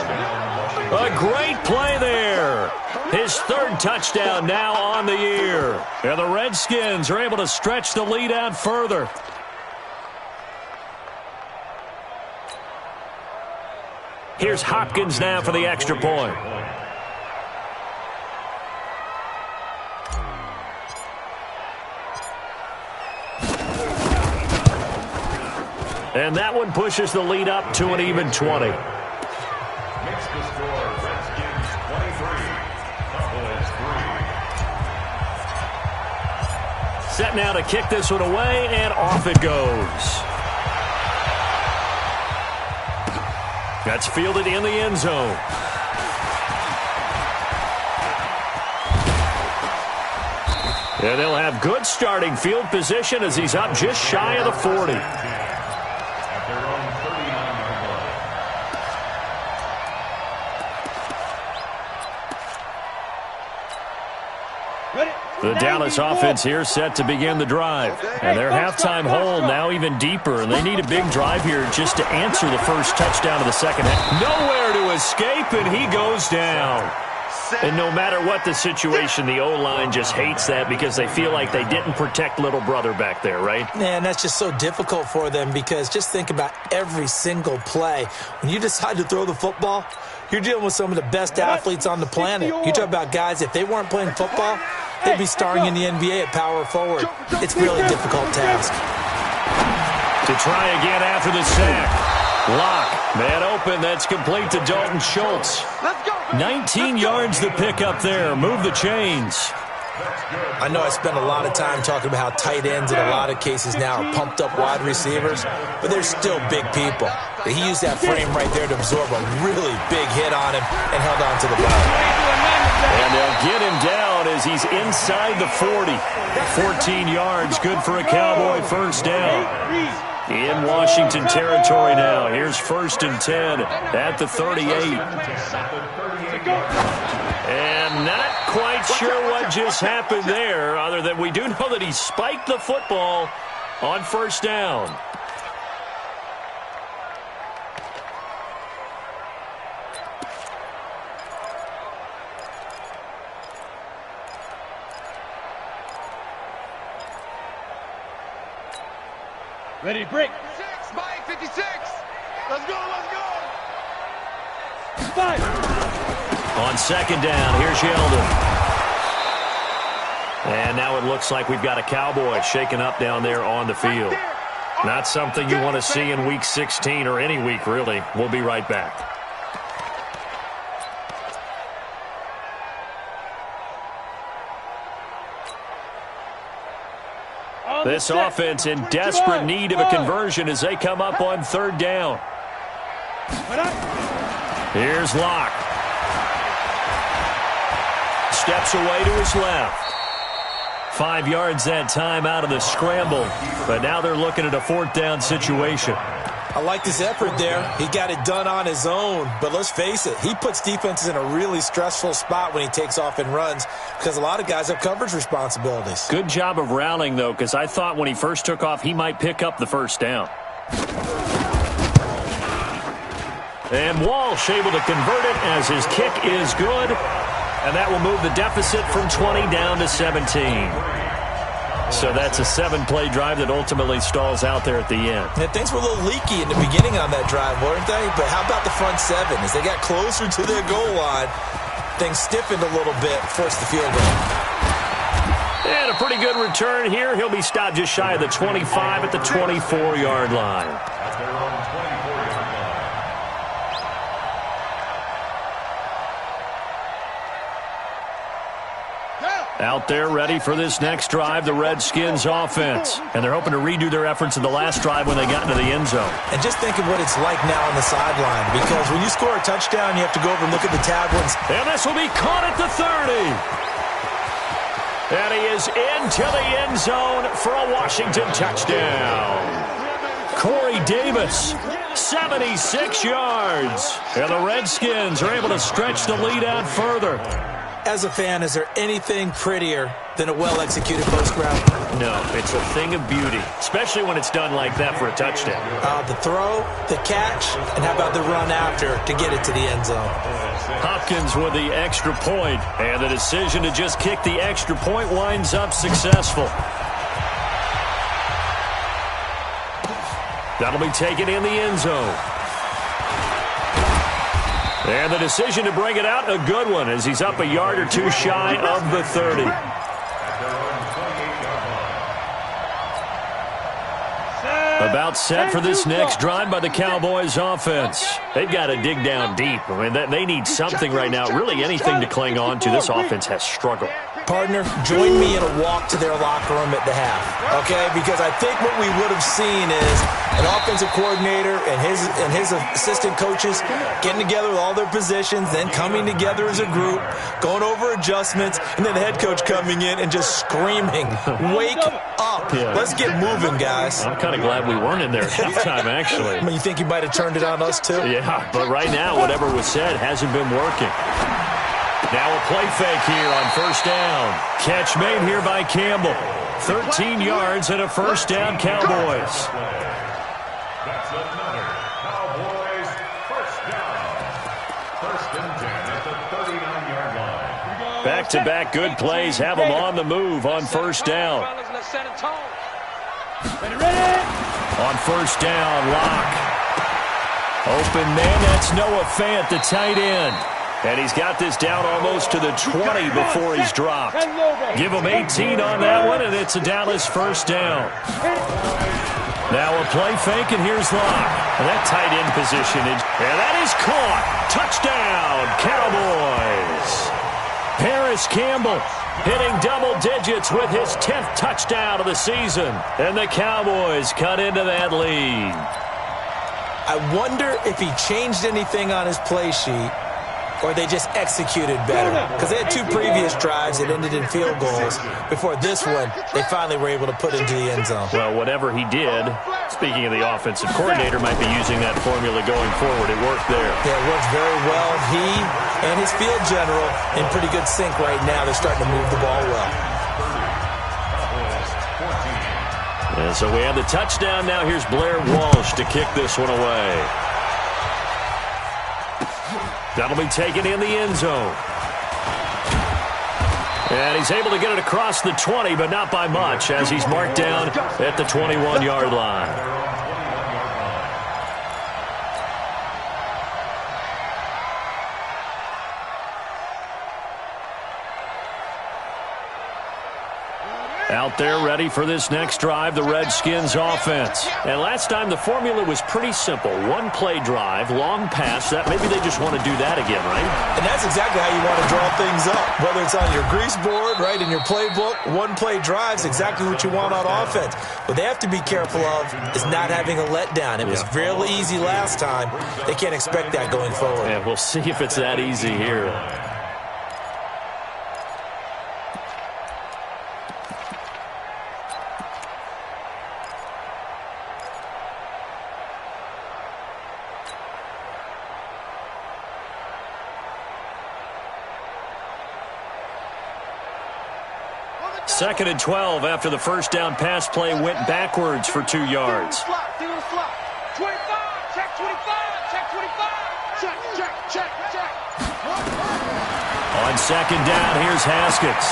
Speaker 2: A great play there. His 3rd touchdown now on the year. And the Redskins are able to stretch the lead out further. Here's Hopkins now for the extra point. And that one pushes the lead up to an even 20.
Speaker 4: Makes the score Redskins 23, Cowboys 3.
Speaker 2: Set now to kick this one away, and off it goes. That's fielded in the end zone. Yeah, they'll have good starting field position as he's up just shy of the 40.
Speaker 4: At their own 39-yard line.
Speaker 2: The Dallas offense here set to begin the drive. And their halftime hole now even deeper. And they need a big drive here just to answer the first touchdown of the second half. Nowhere to escape, and he goes down. And no matter what the situation, the O-line just hates that because they feel like they didn't protect little brother back there, right?
Speaker 5: Man, that's just so difficult for them because just think about every single play. When you decide to throw the football, you're dealing with some of the best athletes on the planet. You talk about guys, if they weren't playing football, they'd be starring in the NBA at power forward. It's a really difficult task.
Speaker 2: To try again after the sack. Lock, man open, that's complete to Dalton Schultz. 19 yards the pick up there. Move the chains.
Speaker 5: I know I spend a lot of time talking about how tight ends in a lot of cases now are pumped up wide receivers, but they're still big people. He used that frame right there to absorb a really big hit on him and held on to the ball.
Speaker 2: And they'll get him down as he's inside the 40. 14 yards, good for a Cowboy first down. In Washington territory now. Here's 1st and 10 at the 38. And not quite sure what just happened there, other than we do know that he spiked the football on first down.
Speaker 3: Ready to break. 6, Mike, 56. Let's go, let's go. 5.
Speaker 2: On second down, here's Yeldon. And now it looks like we've got a Cowboy shaken up down there on the field. Not something you want to see in Week 16 or any week, really. We'll be right back. This offense in desperate need of a conversion as they come up on third down. Here's Locke. Steps away to his left. 5 yards that time out of the scramble, but now they're looking at a 4th down situation.
Speaker 5: I like this effort there. He got it done on his own, but let's face it, he puts defenses in a really stressful spot when he takes off and runs because a lot of guys have coverage responsibilities.
Speaker 2: Good job of rallying, though, because I thought when he first took off, he might pick up the first down. And Walsh able to convert it as his kick is good, and that will move the deficit from 20 down to 17. So that's a 7-play drive that ultimately stalls out there at the end.
Speaker 5: And things were a little leaky in the beginning on that drive, weren't they? But how about the front 7? As they got closer to their goal line, things stiffened a little bit, forced the field goal.
Speaker 2: And a pretty good return here. He'll be stopped just shy of the 25 at the 24-yard line.
Speaker 4: At their own 24-yard line.
Speaker 2: Out there ready for this next drive, the Redskins offense. And they're hoping to redo their efforts in the last drive when they got into the end zone.
Speaker 5: And just think of what it's like now on the sideline, because when you score a touchdown, you have to go over and look at the tablets.
Speaker 2: And this will be caught at the 30. And he is into the end zone for a Washington touchdown. Corey Davis, 76 yards. And the Redskins are able to stretch the lead out further.
Speaker 5: As a fan, is there anything prettier than a well-executed post route?
Speaker 2: No, it's a thing of beauty, especially when it's done like that for a touchdown.
Speaker 5: The throw, the catch, and how about the run after to get it to the end zone?
Speaker 2: Hopkins with the extra point, and the decision to just kick the extra point winds up successful. That'll be taken in the end zone. And the decision to bring it out, a good one, as he's up a yard or two shy of the 30. About set for this next drive by the Cowboys offense. They've got to dig down deep. I mean, they need something right now, really anything to cling on to. This offense has struggled.
Speaker 5: partner, join me in a walk to their locker room at the half, okay? Because I think what we would have seen is an offensive coordinator and his assistant coaches getting together with all their positions, then coming together as a group, going over adjustments, and then the head coach coming in and just screaming, "Wake up.
Speaker 2: Yeah.
Speaker 5: Let's get moving, guys."
Speaker 2: I'm kind of glad we weren't in there at halftime, actually.
Speaker 5: I mean, you think he might have turned it on us, too?
Speaker 2: Yeah, but right now, whatever was said hasn't been working. Now a play fake here on first down. Catch made here by Campbell. 13 yards and a first down, Cowboys.
Speaker 4: That's another Cowboys first down. First and 10 at the 39-yard line.
Speaker 2: Back-to-back good plays have them on the move on first down. On first down, Locke. Open man, that's Noah Fant, the tight end. And he's got this down almost to the 20 before he's dropped. Give him 18 on that one, and it's a Dallas first down. Now a play fake, and here's Locke. And that tight end position, and that is caught. Touchdown, Cowboys. Paris Campbell hitting double digits with his 10th touchdown of the season. And the Cowboys cut into that lead.
Speaker 5: I wonder if he changed anything on his play sheet or they just executed better. Because they had two previous drives that ended in field goals. Before this one, they finally were able to put into the end zone.
Speaker 2: Well, whatever he did, speaking of the offensive coordinator, might be using that formula going forward. It worked there.
Speaker 5: Yeah, it worked very well. He and his field general in pretty good sync right now. They're starting to move the ball well.
Speaker 2: And so we have the touchdown. Now here's Blair Walsh to kick this one away. That'll be taken in the end zone. And he's able to get it across the 20, but not by much, as he's marked down at the 21-yard line. Out there ready for this next drive, the Redskins offense. And last time the formula was pretty simple. One play drive, long pass. That maybe they just want to do that again, right?
Speaker 5: And that's exactly how you want to draw things up. Whether it's on your grease board, right, in your playbook, one play drive's exactly what you want on offense. What they have to be careful of is not having a letdown. It was really easy last time. They can't expect that going forward.
Speaker 2: Yeah, we'll see if it's that easy here. Second and 12 after the first down pass play went backwards for 2 yards.
Speaker 3: 25, check 25, check 25, check.
Speaker 2: On second down, here's Haskins.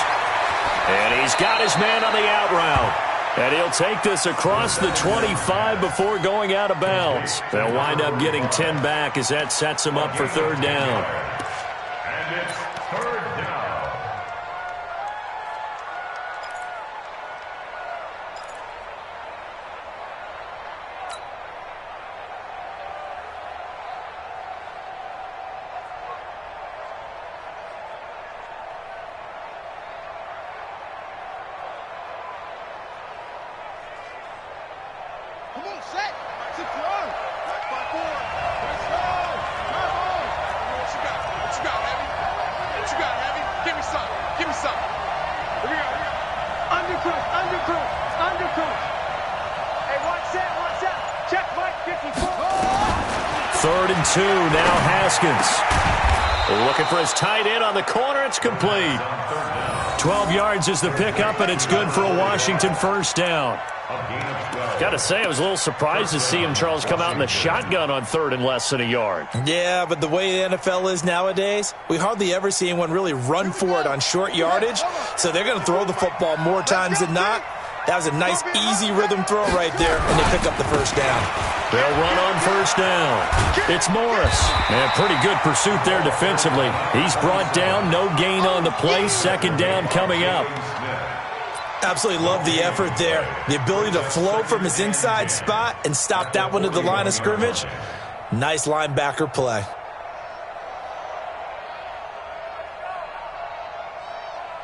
Speaker 2: And he's got his man on the out route. And he'll take this across the 25 before going out of bounds. They'll wind up getting 10 back as that sets him up for third down.
Speaker 4: And it's third down.
Speaker 2: Third and 2, now Haskins. Looking for his tight end on the corner, it's complete. 12 yards is the pickup, and it's good for a Washington first down. Got to say, I was a little surprised to see him, Charles, come out in the shotgun on third and less than a yard.
Speaker 5: Yeah, but the way the NFL is nowadays, we hardly ever see anyone really run for it on short yardage, so they're going to throw the football more times than not. That was a nice, easy rhythm throw right there, and they pick up the first down.
Speaker 2: They'll run on first down. It's Morris. And pretty good pursuit there defensively. He's brought down, no gain on the play. Second down coming up.
Speaker 5: Absolutely love the effort there. The ability to flow from his inside spot and stop that one to the line of scrimmage. Nice linebacker play.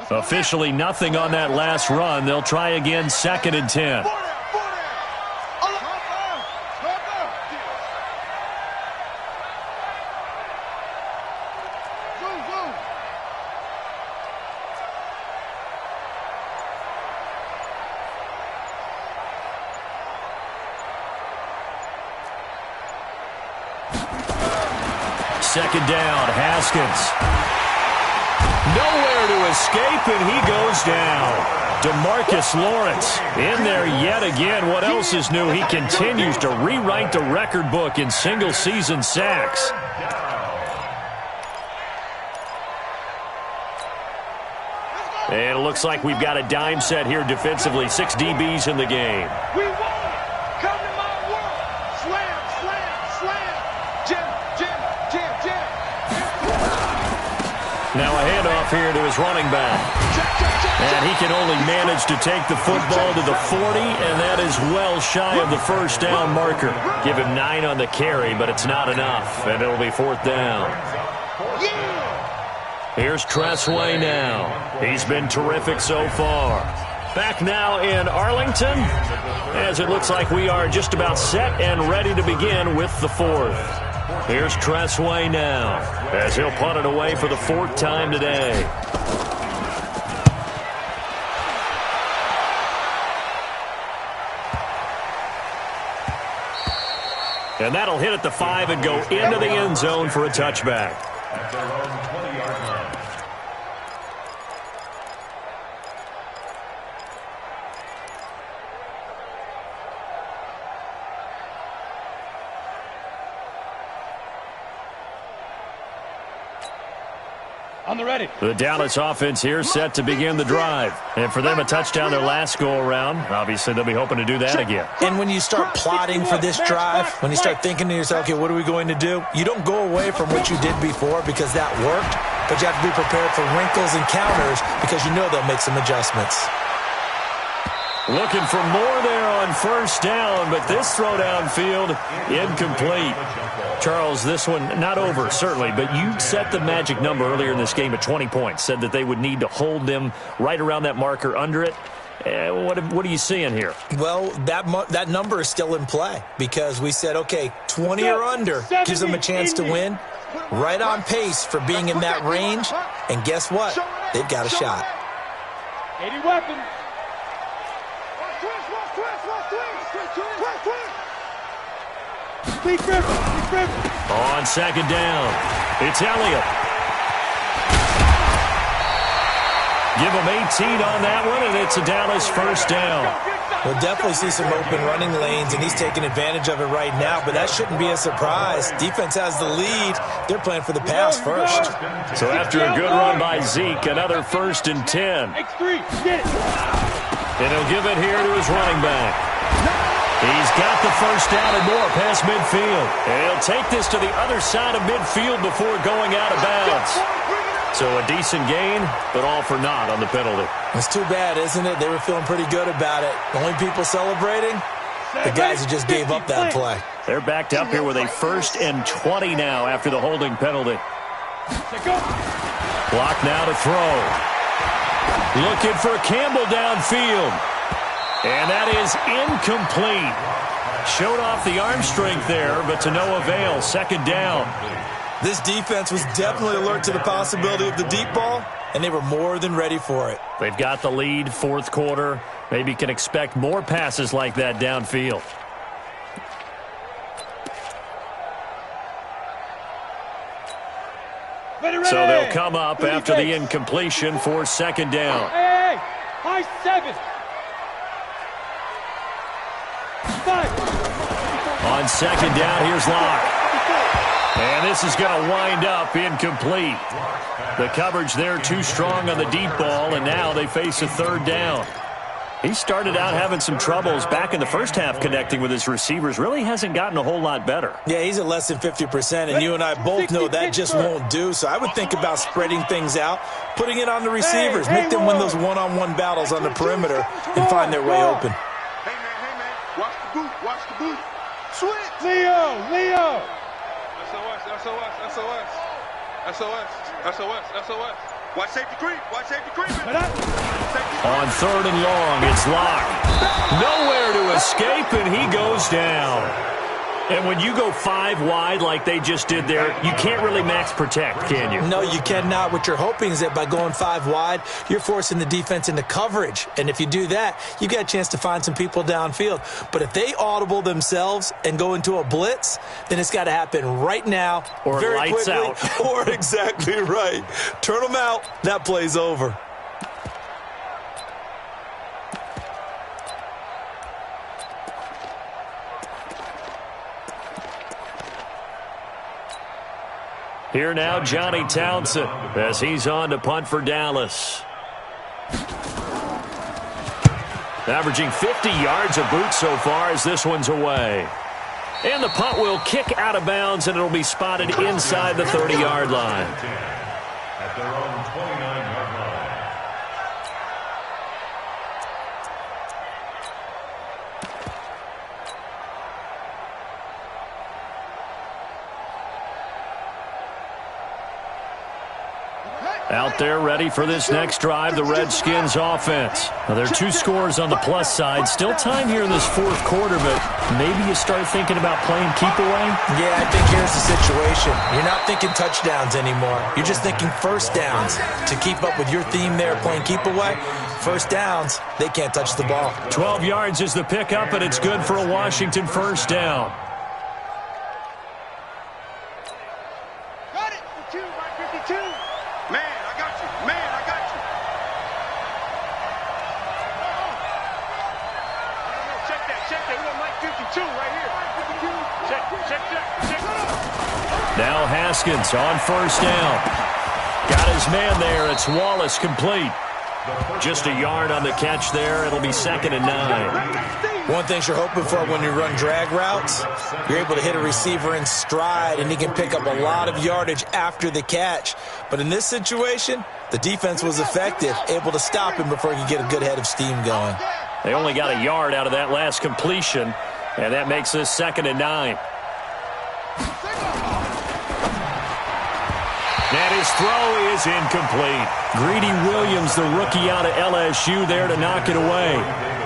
Speaker 2: Officially nothing on that last run. They'll try again, 2nd and 10. Second down, Haskins. Nowhere to escape, and he goes down. DeMarcus Lawrence in there yet again. What else is new? He continues to rewrite the record book in single-season sacks. And it looks like we've got a dime set here defensively. 6 DBs in the game.
Speaker 3: We won! Come to my world! Slam, slam, slam! Jim, Jim, Jim, Jim!
Speaker 2: Now a handoff here to his running back. And he can only manage to take the football to the 40, and that is well shy of the first down marker. Give him 9 on the carry, but it's not enough, and it'll be 4th down. Here's Tressway now. He's been terrific so far. Back now in Arlington, as it looks like we are just about set and ready to begin with the 4th. Here's Tressway now, as he'll punt it away for the 4th time today. And that'll hit at the 5 and go into the end zone for a touchback.
Speaker 4: At their own 20-yard line.
Speaker 3: On the ready.
Speaker 2: The Dallas offense here set to begin the drive. And for them, a touchdown their last go-around. Obviously, they'll be hoping to do that again.
Speaker 5: And when you start plotting for this drive, when you start thinking to yourself, okay, what are we going to do? You don't go away from what you did before because that worked, but you have to be prepared for wrinkles and counters because you know they'll make some adjustments.
Speaker 2: Looking for more there on first down, but this throw downfield incomplete. Charles, this one not over, certainly, but you set the magic number earlier in this game at 20 points, said that they would need to hold them right around that marker under it. What are you seeing here?
Speaker 5: Well, that number is still in play because we said, okay, 20 or under gives them a chance to win. Right on pace for being in that range, and guess what? They've got a shot.
Speaker 3: 80 weapons.
Speaker 2: On second down, it's Elliott. Give him 18 on that one, and it's a Dallas first down.
Speaker 5: We'll definitely see some open running lanes, and he's taking advantage of it right now, but that shouldn't be a surprise. Defense has the lead. They're playing for the pass first.
Speaker 2: So after a good run by Zeke, another 1st and 10. And he'll give it here to his running back. He's got the first down and more past midfield. And he'll take this to the other side of midfield before going out of bounds. So a decent gain, but all for naught on the penalty.
Speaker 5: It's too bad, isn't it? They were feeling pretty good about it. The only people celebrating, the guys who just gave up that play.
Speaker 2: They're backed up here with a 1st and 20 now after the holding penalty. Clock now to throw. Looking for Campbell downfield. And that is incomplete. Showed off the arm strength there, but to no avail. 2nd down.
Speaker 5: This defense was definitely alert to the possibility of the deep ball, and they were more than ready for it.
Speaker 2: They've got the lead, 4th quarter. Maybe can expect more passes like that downfield. So they'll come up after the incompletion for 2nd down.
Speaker 3: Hey, high 7. 5.
Speaker 2: On 2nd down, here's Locke. And this is going to wind up incomplete. The coverage there too strong on the deep ball, and now they face a 3rd down. He started out having some troubles back in the first half connecting with his receivers. Really hasn't gotten a whole lot better.
Speaker 5: Yeah, he's at less than 50%, and you and I both know that just won't do. So I would think about spreading things out, putting it on the receivers, make them win those one-on-one battles on the perimeter and find their way open.
Speaker 3: Hey, man, watch the boot, watch the boot. Switch! Leo! SOS. Watch safety creep. Watch safety creep.
Speaker 2: On 3rd and long, it's locked. Nowhere to escape, and he goes down. And when you go 5 wide like they just did there, you can't really max protect, can you?
Speaker 5: No, you cannot. What you're hoping is that by going 5 wide, you're forcing the defense into coverage. And if you do that, you got a chance to find some people downfield. But if they audible themselves and go into a blitz, then it's got to happen right now,
Speaker 2: or
Speaker 5: very
Speaker 2: lights
Speaker 5: quickly,
Speaker 2: out.
Speaker 5: Or exactly right. Turn them out. That play's over.
Speaker 2: Here now, Johnny Townsend, as he's on to punt for Dallas. Averaging 50 yards a boot so far as this one's away. And the punt will kick out of bounds, and it'll be spotted inside the 30-yard line.
Speaker 4: At their own 29-yard line.
Speaker 2: Out there ready for this next drive, the Redskins offense. Now, there are 2 scores on the plus side. Still time here in this 4th quarter, but maybe you start thinking about playing keep away?
Speaker 5: Yeah, I think here's the situation. You're not thinking touchdowns anymore. You're just thinking first downs. To keep up with your theme there, playing keep away, first downs, they can't touch the ball.
Speaker 2: 12 yards is the pickup, and it's good for a Washington first down.
Speaker 3: Got it. 2 by 52. Man, I got you. Man, I got you. Check that. We got Mike 52 right here. Check.
Speaker 2: Now Haskins on first down. Got his man there. It's Wallace complete. Just a yard on the catch there. It'll be 2nd and 9.
Speaker 5: One thing you're hoping for when you run drag routes, you're able to hit a receiver in stride, and he can pick up a lot of yardage after the catch. But in this situation, the defense was effective, able to stop him before he could get a good head of steam going.
Speaker 2: They only got a yard out of that last completion, and that makes this 2nd and 9. And his throw is incomplete. Greedy Williams, the rookie out of LSU, there to knock it away.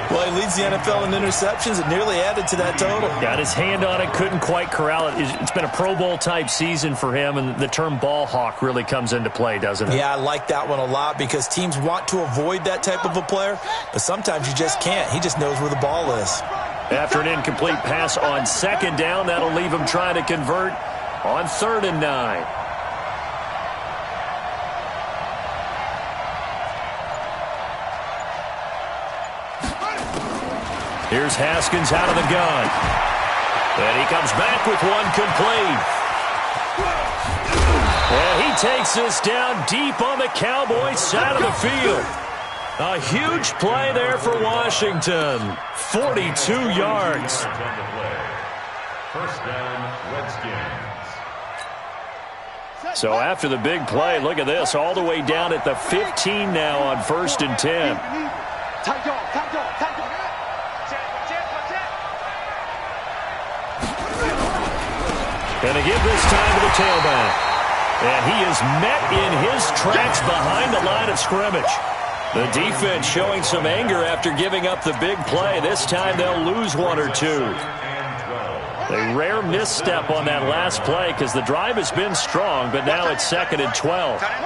Speaker 5: Well, he leads the NFL in interceptions and nearly added to that total.
Speaker 2: Got his hand on it, couldn't quite corral it. It's been a Pro Bowl-type season for him, and the term ball hawk really comes into play, doesn't it?
Speaker 5: Yeah, I like that one a lot because teams want to avoid that type of a player, but sometimes you just can't. He just knows where the ball is.
Speaker 2: After an incomplete pass on 2nd down, that'll leave him trying to convert on 3rd and 9. Here's Haskins out of the gun. And he comes back with one complete. And he takes this down deep on the Cowboys side of the field. A huge play there for Washington. 42 yards.
Speaker 4: First down, Redskins.
Speaker 2: So after the big play, look at this, all the way down at the 15 now on 1st and 10.
Speaker 3: Tight dog.
Speaker 2: And a give this time to the tailback. And he is met in his tracks behind the line of scrimmage. The defense showing some anger after giving up the big play. This time they'll lose 1 or 2. A rare misstep on that last play because the drive has been strong, but now it's 2nd and 12.
Speaker 3: 36.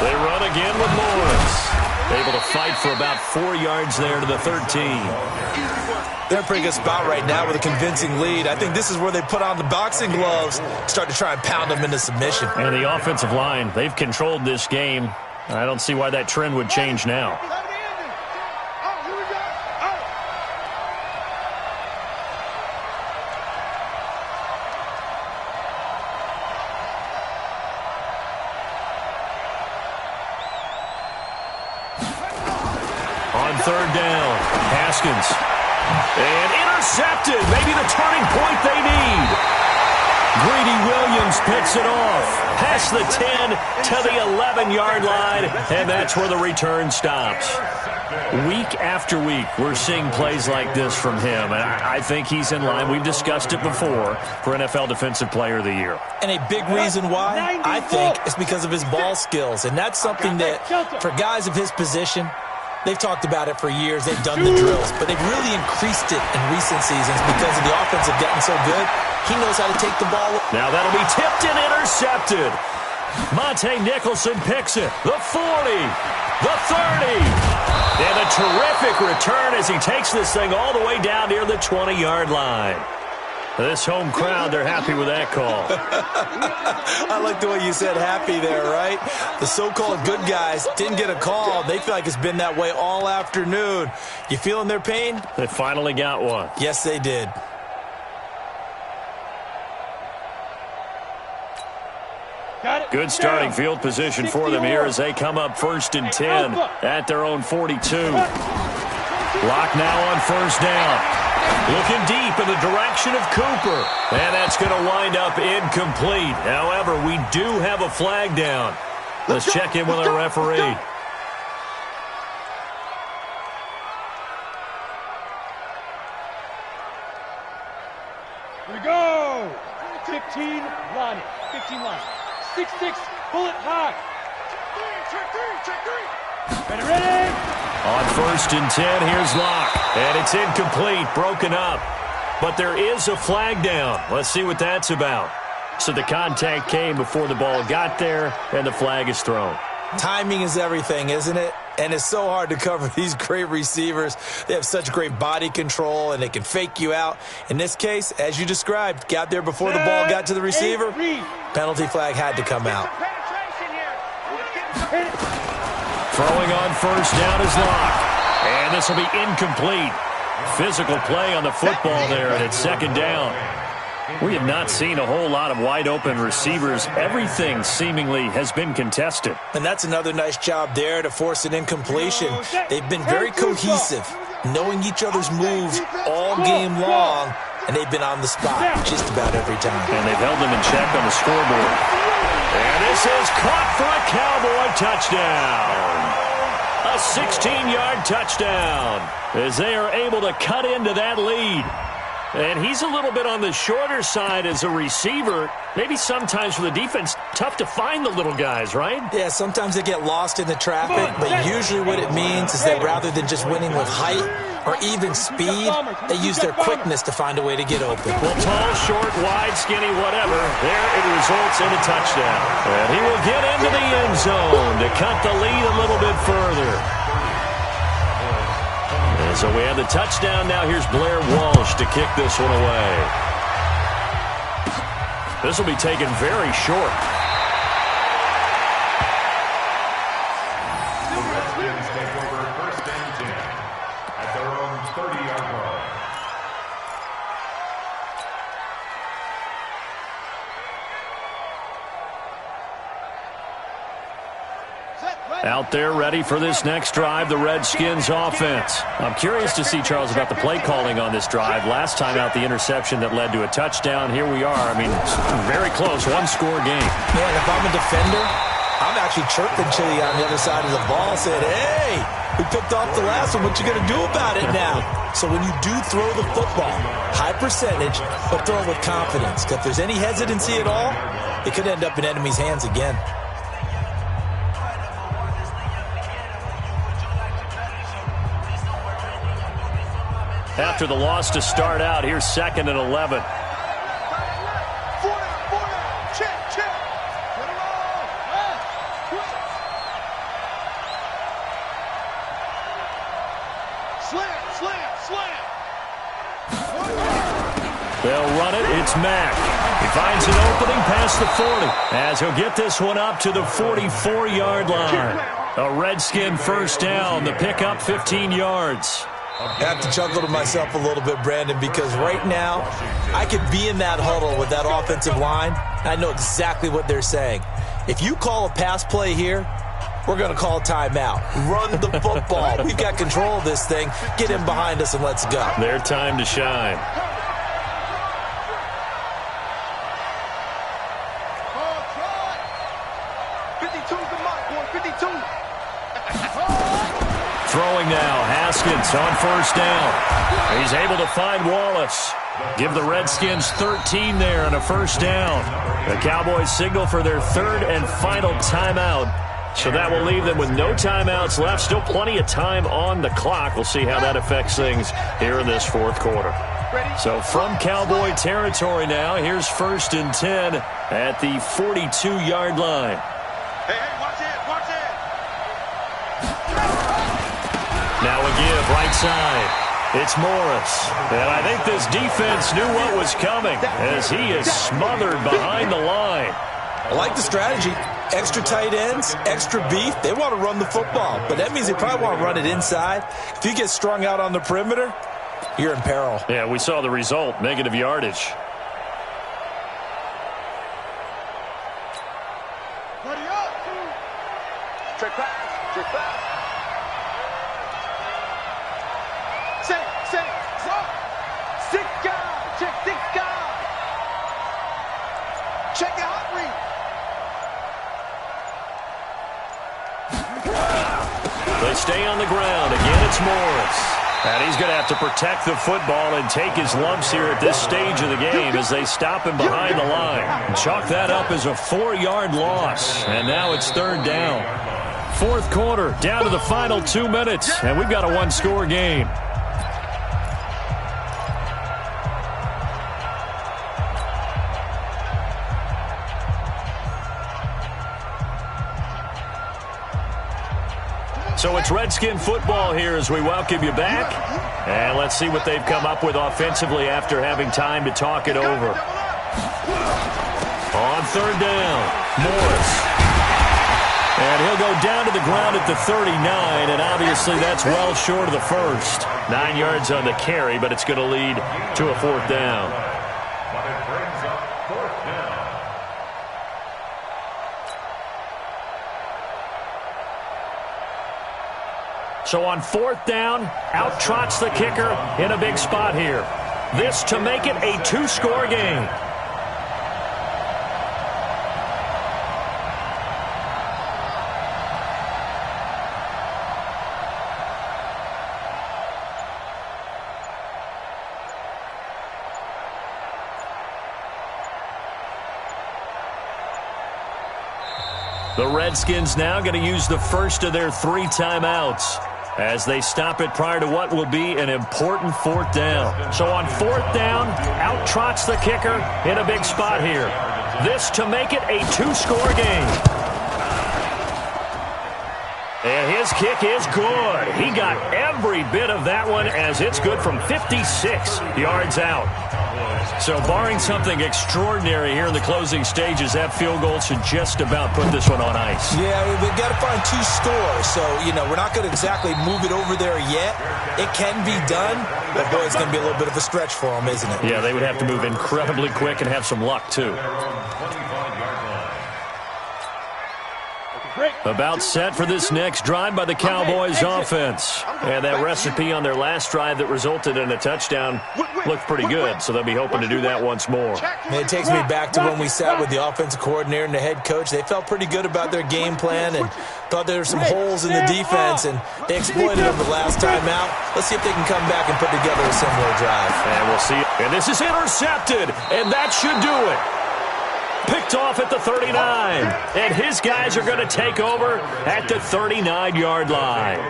Speaker 2: They run again with Lawrence. Able to fight for about 4 yards there to the 13.
Speaker 5: They're in a pretty good spot right now with a convincing lead. I think this is where they put on the boxing gloves, start to try and pound them into submission.
Speaker 2: And the offensive line, they've controlled this game. I don't see why that trend would change now. On 3rd down, Haskins. And intercepted. Maybe the turning point they need. Greedy Williams picks it off. Past the 10 to the 11-yard line, and that's where the return stops. Week after week, we're seeing plays like this from him, and I think he's in line. We've discussed it before for NFL Defensive Player of the Year.
Speaker 5: And a big reason why, I think, is because of his ball skills. And that's something that, for guys of his position, they've talked about it for years. They've done the drills, but they've really increased it in recent seasons because of the offense have gotten so good. He knows how to take the ball.
Speaker 2: Now that'll be tipped and intercepted. Monte Nicholson picks it. The 40, the 30. And a terrific return as he takes this thing all the way down near the 20-yard line. This home crowd, they're happy with that call.
Speaker 5: I like the way you said happy there, right? The so-called good guys didn't get a call. They feel like it's been that way all afternoon. You feeling their pain?
Speaker 2: They finally got one.
Speaker 5: Yes, they did.
Speaker 2: Good starting field position for them here as they come up 1st and 10 at their own 42. Lock now on 1st down. Looking deep in the direction of Cooper. And that's going to wind up incomplete. However, we do have a flag down. Let's check in with our referee.
Speaker 3: Here we go. 15 line. 15 line. 6-6, bullet high. Check three. Ready.
Speaker 2: On 1st and 10, here's Locke. And it's incomplete, broken up. But there is a flag down. Let's see what that's about. So the contact came before the ball got there, and the flag is thrown.
Speaker 5: Timing is everything, isn't it? And it's so hard to cover these great receivers. They have such great body control, and they can fake you out. In this case, as you described, got there before the ball got to the receiver. Penalty flag had to come out.
Speaker 2: Throwing on 1st down is Locke. And this will be incomplete. Physical play on the football there, and it's 2nd down. We have not seen a whole lot of wide-open receivers. Everything seemingly has been contested.
Speaker 5: And that's another nice job there to force an incompletion. They've been very cohesive, knowing each other's moves all game long, and they've been on the spot just about every time.
Speaker 2: And they've held them in check on the scoreboard. And this is caught for a Cowboy touchdown. A 16-yard touchdown as they are able to cut into that lead. And he's a little bit on the shorter side as a receiver. Maybe sometimes for the defense, tough to find the little guys, right?
Speaker 5: Yeah, sometimes they get lost in the traffic, but usually what it means is that rather than just winning with height or even speed, they use their quickness to find a way to get open.
Speaker 2: Well, tall, short, wide, skinny, whatever, there it results in a touchdown. And he will get into the end zone to cut the lead a little bit further. And so we have the touchdown. Now here's Blair Walsh to kick this one away. This will be taken very short.
Speaker 4: The Redskins take over 1st and 10 at their own 30-yard line.
Speaker 2: Out there ready for this next drive, the Redskins offense. I'm curious to see, Charles, about the play calling on this drive. Last time out, the interception that led to a touchdown. Here we are. I mean, very close, one-score game.
Speaker 5: Man, if I'm a defender, I'm actually chirping Chili on the other side of the ball, saying, hey, we picked off the last one. What you going to do about it now? So when you do throw the football, high percentage, but throw it with confidence. Because if there's any hesitancy at all, it could end up in enemy's hands again.
Speaker 2: After the loss to start out, here's 2nd and 11.
Speaker 3: Slam.
Speaker 2: They'll run it. It's Mack. He finds an opening past the 40 as he'll get this one up to the 44-yard line. A Redskin 1st down. The pickup 15 yards.
Speaker 5: I have to chuckle to myself a little bit, Brandon, because right now I could be in that huddle with that offensive line. I know exactly what they're saying. If you call a pass play here, we're going to call a timeout. Run the football. We've got control of this thing. Get in behind us and let's go.
Speaker 2: Their time to shine. Throwing now, Haskins on first down. He's able to find Wallace. Give the Redskins 13 there and a first down. The Cowboys signal for their third and final timeout. So that will leave them with no timeouts left. Still plenty of time on the clock. We'll see how that affects things here in this fourth quarter. So from Cowboy territory now, here's 1st and 10 at the 42-yard line.
Speaker 3: Hey, watch it, watch it.
Speaker 2: Now a give, right side. It's Morris. And I think this defense knew what was coming as he is smothered behind the line.
Speaker 5: I like the strategy. Extra tight ends, extra beef. They want to run the football, but that means they probably want to run it inside. If you get strung out on the perimeter, you're in peril.
Speaker 2: Yeah, we saw the result, negative yardage.
Speaker 3: Check back, check back. Six guys, check 6 guys. Check your hot read.
Speaker 2: They stay on the ground. Again, it's Morris. And he's going to have to protect the football and take his lumps here at this stage of the game as they stop him behind the line. Chalk that up as a 4-yard loss. And now it's 3rd down. Fourth quarter, down to the final 2 minutes. And we've got a 1-score game. So it's Redskin football here as we welcome you back. And let's see what they've come up with offensively after having time to talk it over. On 3rd down, Morris. And he'll go down to the ground at the 39, and obviously that's well short of the first. 9 yards on the carry, but it's going to lead to a 4th down.
Speaker 4: But it brings up 4th down.
Speaker 2: So on 4th down, out trots the kicker in a big spot here. This to make it a 2-score game. The Redskins now going to use the first of their 3 timeouts as they stop it prior to what will be an important 4th down. So on 4th down, out trots the kicker in a big spot here. This to make it a 2-score game. And his kick is good. He got every bit of that one as it's good from 56 yards out. So barring something extraordinary here in the closing stages, that field goal should just about put this one on ice.
Speaker 5: Yeah, we've got to find 2 scores. So, we're not going to exactly move it over there yet. It can be done, but boy, it's going to be a little bit of a stretch for them, isn't it?
Speaker 2: Yeah, they would have to move incredibly quick and have some luck, too. About set for this next drive by the Cowboys offense. And that recipe on their last drive that resulted in a touchdown looked pretty good, so they'll be hoping to do that once more.
Speaker 5: It takes me back to when we sat with the offensive coordinator and the head coach. They felt pretty good about their game plan and thought there were some holes in the defense, and they exploited them the last time out. Let's see if they can come back and put together a similar drive.
Speaker 2: And we'll see. And this is intercepted, and that should do it. Picked off at the 39, and his guys are going to take over at the 39-yard line.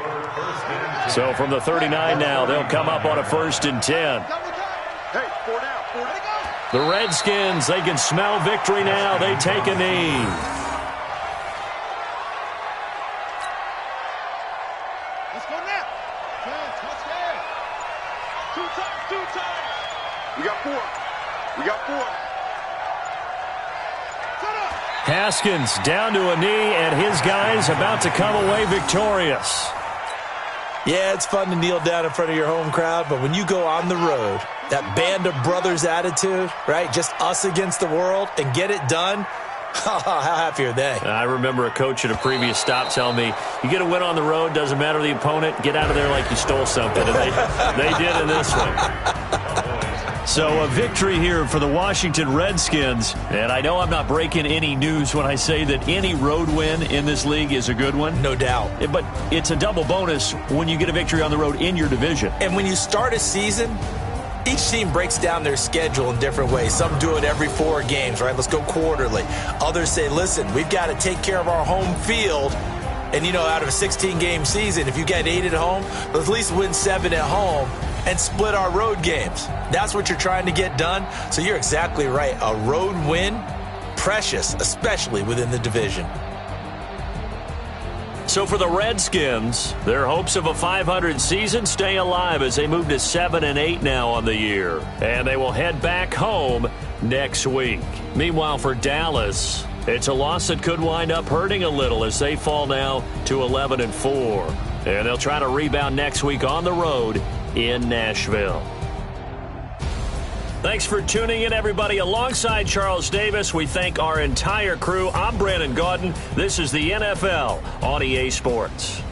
Speaker 2: So from the 39 now, they'll come up on a 1st and 10. The Redskins, they can smell victory now. They take a knee.
Speaker 3: Let's go now. Two times. We got 4.
Speaker 2: Haskins down to a knee, and his guys about to come away victorious.
Speaker 5: Yeah, it's fun to kneel down in front of your home crowd, but when you go on the road, that band of brothers attitude, right, just us against the world, and get it done, how happy are they?
Speaker 2: I remember a coach at a previous stop telling me, you get a win on the road, doesn't matter the opponent, get out of there like you stole something, and they did in this one. So a victory here for the Washington Redskins. And I know I'm not breaking any news when I say that any road win in this league is a good one.
Speaker 5: No doubt.
Speaker 2: But it's a double bonus when you get a victory on the road in your division.
Speaker 5: And when you start a season, each team breaks down their schedule in different ways. Some do it every 4 games, right? Let's go quarterly. Others say, listen, we've got to take care of our home field. And, out of a 16-game season, if you get 8 at home, let's at least win 7 at home and split our road games. That's what you're trying to get done. So you're exactly right. A road win, precious, especially within the division.
Speaker 2: So for the Redskins, their hopes of a 500 season stay alive as they move to 7-8 now on the year. And they will head back home next week. Meanwhile, for Dallas, it's a loss that could wind up hurting a little as they fall now to 11-4. And they'll try to rebound next week on the road in Nashville. Thanks for tuning in, everybody. Alongside Charles Davis, we thank our entire crew. I'm Brandon Gaudin. This is the NFL on EA Sports.